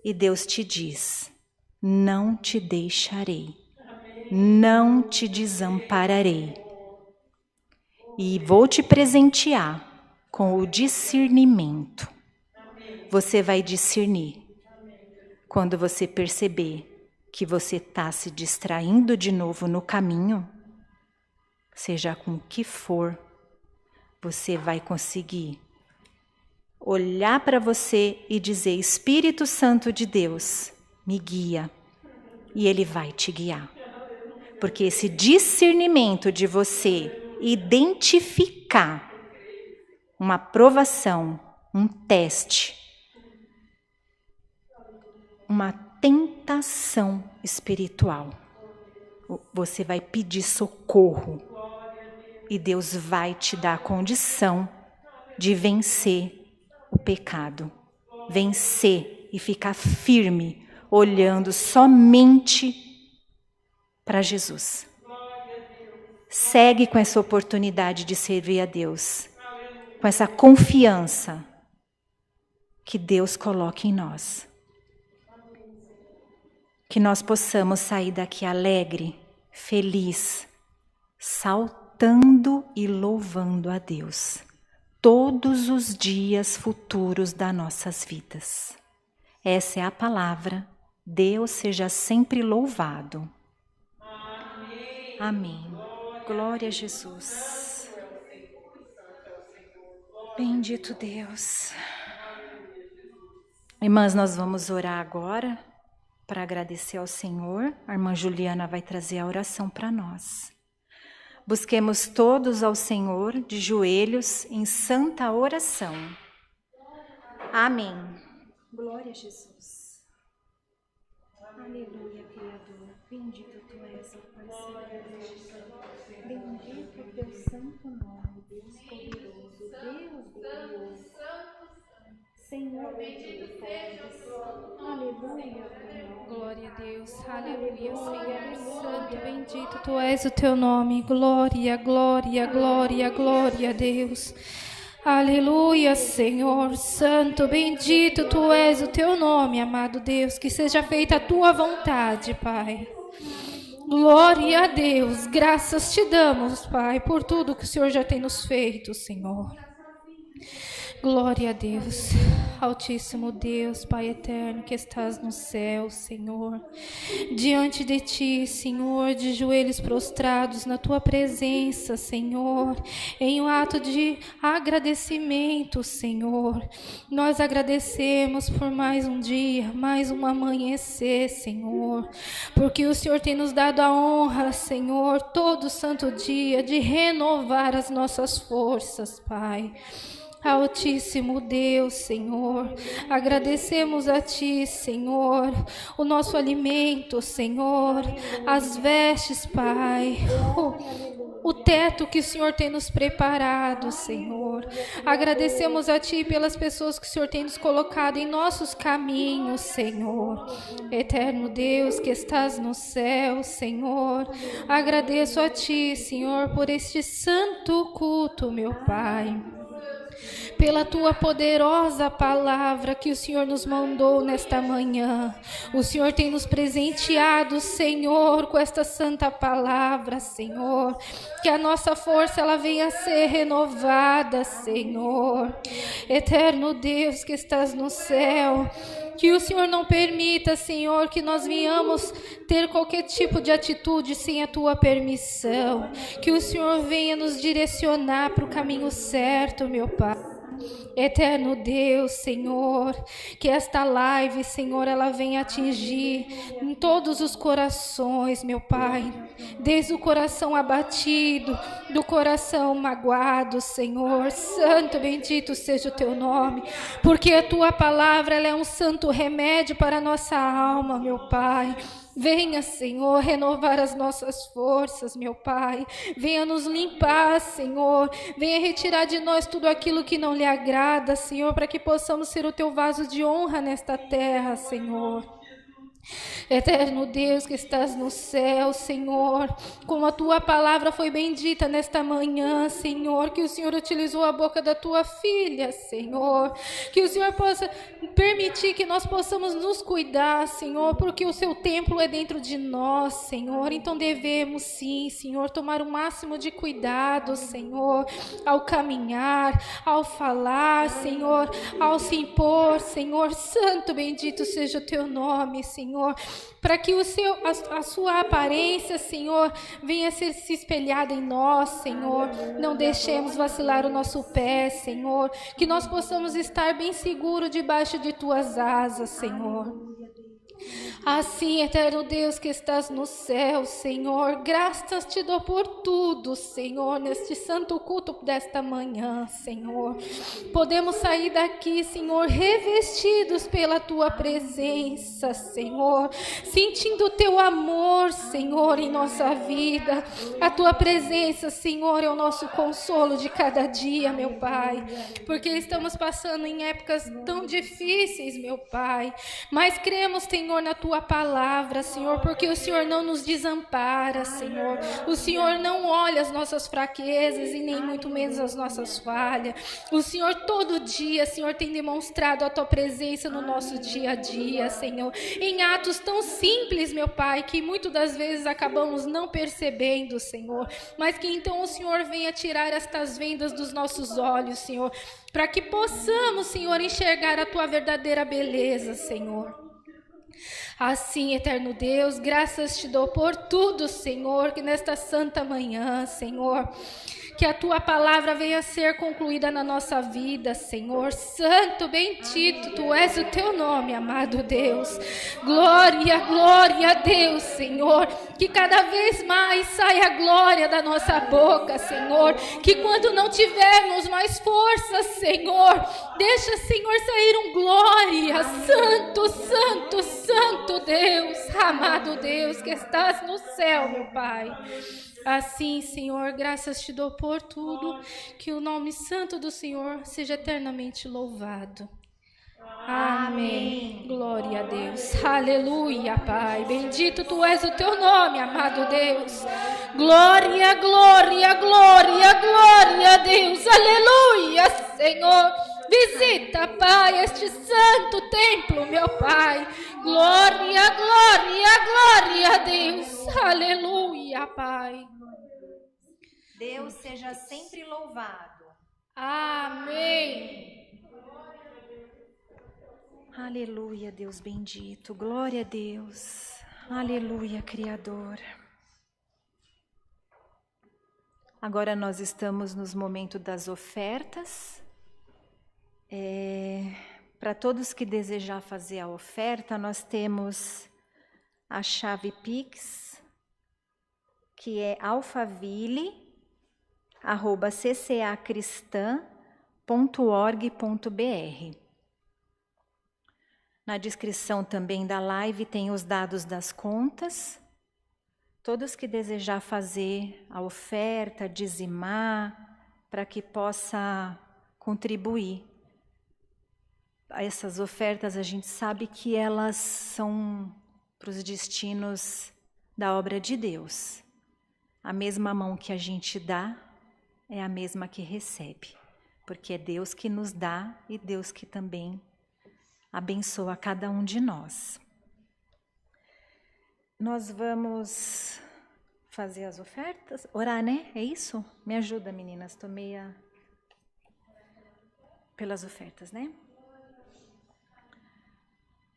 E Deus te diz: não te deixarei, não te desampararei. E vou te presentear com o discernimento. Você vai discernir. Quando você perceber que você está se distraindo de novo no caminho, seja com o que for, você vai conseguir olhar para você e dizer: Espírito Santo de Deus, me guia. E Ele vai te guiar. Porque esse discernimento de você identificar uma provação, um teste, uma tentação espiritual, você vai pedir socorro e Deus vai te dar a condição de vencer o pecado, vencer e ficar firme, olhando somente para Jesus. Segue com essa oportunidade de servir a Deus, com essa confiança que Deus coloca em nós. Que nós possamos sair daqui alegre, feliz, saltando e louvando a Deus todos os dias futuros das nossas vidas. Essa é a palavra. Deus seja sempre louvado. Amém. Amém. Glória a Jesus. Bendito Deus. Irmãs, nós vamos orar agora para agradecer ao Senhor. A irmã Juliana vai trazer a oração para nós. Busquemos todos ao Senhor de joelhos em santa oração. Amém. Glória a Jesus. Aleluia, Criador. Bendito Tu és, ó Pai Santo. Bendito o Teu santo nome, Deus poderoso, Deus glorioso. Senhor, bendito és. Aleluia. Glória a Deus, aleluia, Senhor Santo, bendito Tu és o Teu nome, glória, glória, glória, glória a Deus. Aleluia, Senhor Santo, bendito Tu és o Teu nome, amado Deus, que seja feita a Tua vontade, Pai. Glória a Deus, graças Te damos, Pai, por tudo que o Senhor já tem nos feito, Senhor. Glória a Deus, Altíssimo Deus, Pai eterno que estás no céu, Senhor. Diante de Ti, Senhor, de joelhos prostrados na Tua presença, Senhor, em um ato de agradecimento, Senhor. Nós agradecemos por mais um dia, mais um amanhecer, Senhor, porque o Senhor tem nos dado a honra, Senhor, todo santo dia de renovar as nossas forças, Pai. Altíssimo Deus, Senhor, agradecemos a Ti, Senhor, o nosso alimento, Senhor, as vestes, Pai, o teto que o Senhor tem nos preparado, Senhor. Agradecemos a Ti pelas pessoas que o Senhor tem nos colocado em nossos caminhos, Senhor. Eterno Deus que estás no céu, Senhor, agradeço a Ti, Senhor, por este santo culto, meu Pai. Pela Tua poderosa palavra que o Senhor nos mandou nesta manhã. O Senhor tem nos presenteado, Senhor, com esta santa palavra, Senhor. Que a nossa força ela venha a ser renovada, Senhor. Eterno Deus que estás no céu, que o Senhor não permita, Senhor, que nós venhamos ter qualquer tipo de atitude sem a Tua permissão. Que o Senhor venha nos direcionar para o caminho certo, meu Pai. Eterno Deus, Senhor, que esta live, Senhor, ela venha atingir em todos os corações, meu Pai, desde o coração abatido, do coração magoado, Senhor. Santo, bendito seja o Teu nome, porque a Tua palavra ela é um santo remédio para a nossa alma, meu Pai. Venha, Senhor, renovar as nossas forças, meu Pai. Venha nos limpar, Senhor. Venha retirar de nós tudo aquilo que não lhe agrada, Senhor, para que possamos ser o Teu vaso de honra nesta terra, Senhor. Eterno Deus que estás no céu, Senhor, como a Tua palavra foi bendita nesta manhã, Senhor, que o Senhor utilizou a boca da Tua filha, Senhor, que o Senhor possa permitir que nós possamos nos cuidar, Senhor, porque o Seu templo é dentro de nós, Senhor, então devemos sim, Senhor, tomar o máximo de cuidado, Senhor, ao caminhar, ao falar, Senhor, ao se impor, Senhor. Santo, bendito seja o Teu nome, Senhor, para que a Sua aparência, Senhor, venha a ser se espelhada em nós, Senhor. Não deixemos vacilar o nosso pé, Senhor, que nós possamos estar bem seguros debaixo de Tuas asas, Senhor. Assim, eterno Deus que estás no céu, Senhor, graças Te dou por tudo, Senhor, neste santo culto desta manhã, Senhor. Podemos sair daqui, Senhor, revestidos pela Tua presença, Senhor, sentindo o Teu amor, Senhor, em nossa vida. A Tua presença, Senhor, é o nosso consolo de cada dia, meu Pai, porque estamos passando em épocas tão difíceis, meu Pai, mas cremos, Senhor, na Tua palavra, Senhor, porque o Senhor não nos desampara, Senhor. O Senhor não olha as nossas fraquezas e nem muito menos as nossas falhas. O Senhor todo dia, Senhor, tem demonstrado a Tua presença no nosso dia a dia, Senhor, em atos tão simples, meu Pai, que muitas das vezes acabamos não percebendo, Senhor, mas que então o Senhor venha tirar estas vendas dos nossos olhos, Senhor, para que possamos, Senhor, enxergar a Tua verdadeira beleza, Senhor. Assim, eterno Deus, graças Te dou por tudo, Senhor, que nesta santa manhã, Senhor, que a Tua palavra venha a ser concluída na nossa vida, Senhor. Santo, bendito, Tu és o Teu nome, amado Deus. Glória, glória a Deus, Senhor. Que cada vez mais saia a glória da nossa boca, Senhor. Que quando não tivermos mais forças, Senhor, deixa, Senhor, sair um glória. Santo, santo, santo Deus, amado Deus, que estás no céu, meu Pai. Assim, Senhor, graças Te dou por tudo, que o nome santo do Senhor seja eternamente louvado. Amém. Glória a Deus. Aleluia, Pai. Bendito Tu és o Teu nome, amado Deus. Glória, glória, glória, glória a Deus. Aleluia, Senhor. Visita, Pai, este santo templo, meu Pai. Glória, glória, glória a Deus. Aleluia, Pai. Deus seja sempre louvado. Amém. Aleluia, Deus bendito. Glória a Deus. Aleluia, Criador. Agora nós estamos nos momentos das ofertas. Para todos que desejar fazer a oferta, nós temos a chave Pix, que é alfaville@ccacristã.org.br. Na descrição também da live tem os dados das contas, Todos que desejar fazer a oferta, dizimar, para que possa contribuir. Essas ofertas a gente sabe que elas são para os destinos da obra de Deus. A mesma mão que a gente dá é a mesma que recebe, porque é Deus que nos dá e Deus que também abençoa cada um de nós. Nós vamos fazer as ofertas, orar, né? É isso? Me ajuda, meninas, estou meia pelas ofertas, né?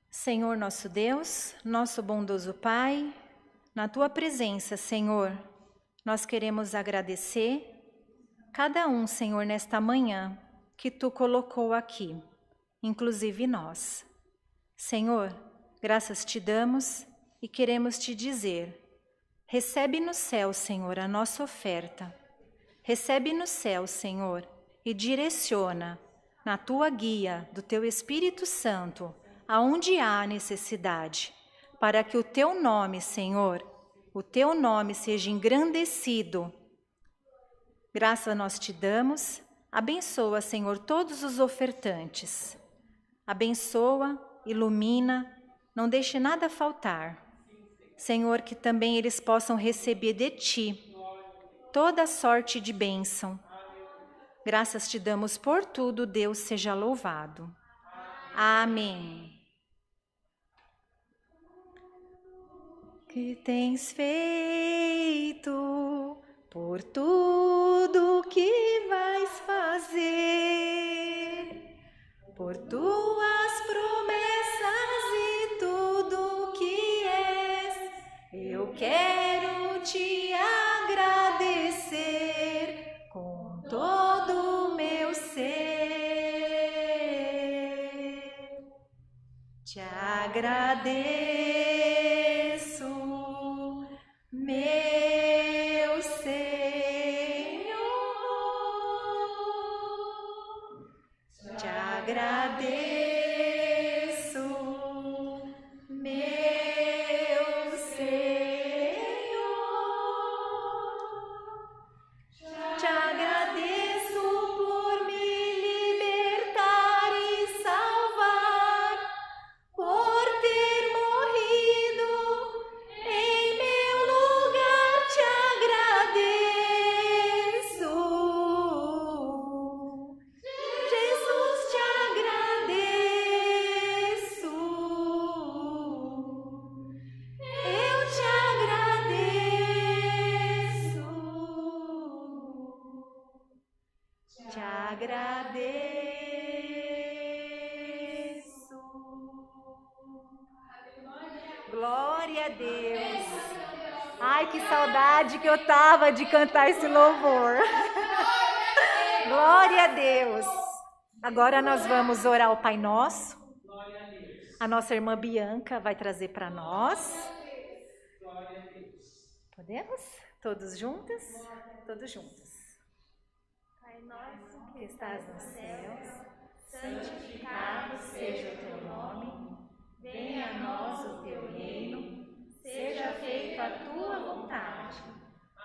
Senhor nosso Deus, nosso bondoso Pai, na Tua presença, Senhor, nós queremos agradecer cada um, Senhor, nesta manhã que Tu colocou aqui, inclusive nós. Senhor, graças Te damos e queremos Te dizer, recebe no céu, Senhor, a nossa oferta. Recebe no céu, Senhor, e direciona na Tua guia do Teu Espírito Santo, aonde há necessidade, para que o Teu nome, Senhor, o Teu nome seja engrandecido. Graças nós Te damos, abençoa, Senhor, todos os ofertantes. Abençoa, ilumina, não deixe nada faltar. Senhor, que também eles possam receber de Ti toda sorte de bênção. Graças Te damos por tudo, Deus seja louvado. Amém. Que tens feito por tudo que vais fazer, por Tuas promessas e tudo que és, eu quero Te agradecer com todo o meu ser. Te agradeço, meu Senhor, te agradeço, meu Senhor, te agradeço por me libertar e salvar, por ter morrido em meu lugar, te agradeço. Jesus, te agradeço. Eu te agradeço. Te agradeço. Glória a Deus. Ai, que saudade que eu tava de cantar esse louvor. Glória a Deus. Agora nós vamos orar o Pai Nosso. A nossa irmã Bianca vai trazer para nós. Podemos? Todos juntas? Todos juntos. Pai nosso Que estás nos céus, santificado seja o Teu nome. Venha a nós o Teu reino. Seja feita a Tua vontade,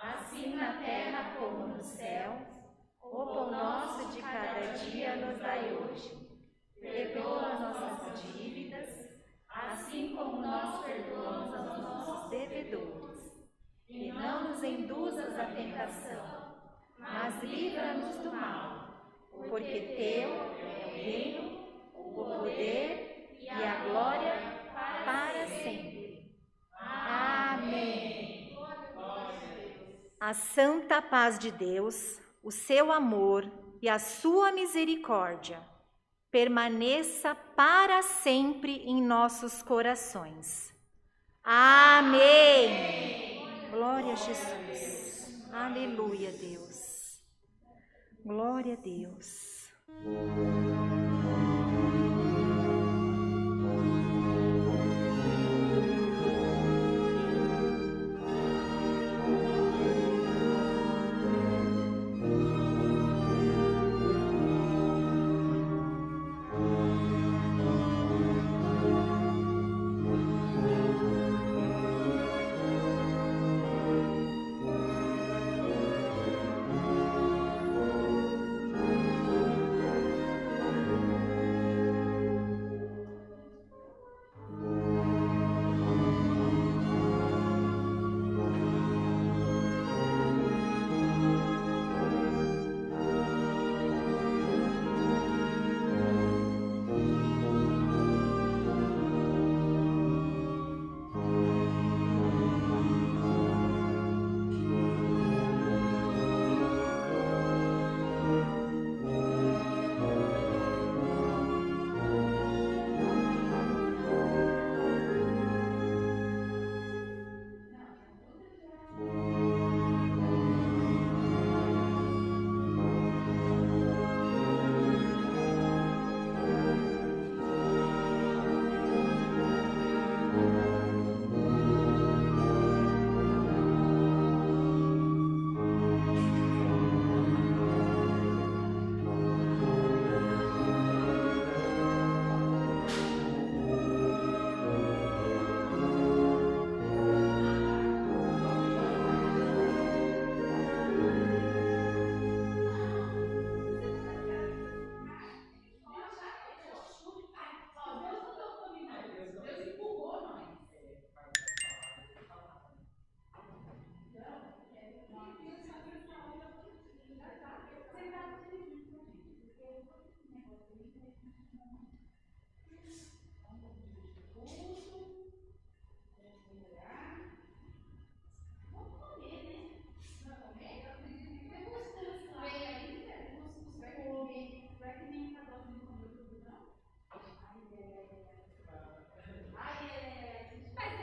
assim na terra como no céu. O pão nosso de cada dia nos dai hoje. Perdoa as nossas dívidas, assim como nós perdoamos aos nossos devedores. E não nos induzas à tentação, mas livra-nos do mal. Porque Teu é o reino, o poder e a glória para sempre. Amém. A santa paz de Deus, o seu amor e a sua misericórdia permaneça para sempre em nossos corações. Amém. Glória a Jesus. Aleluia, Deus. Glória a Deus.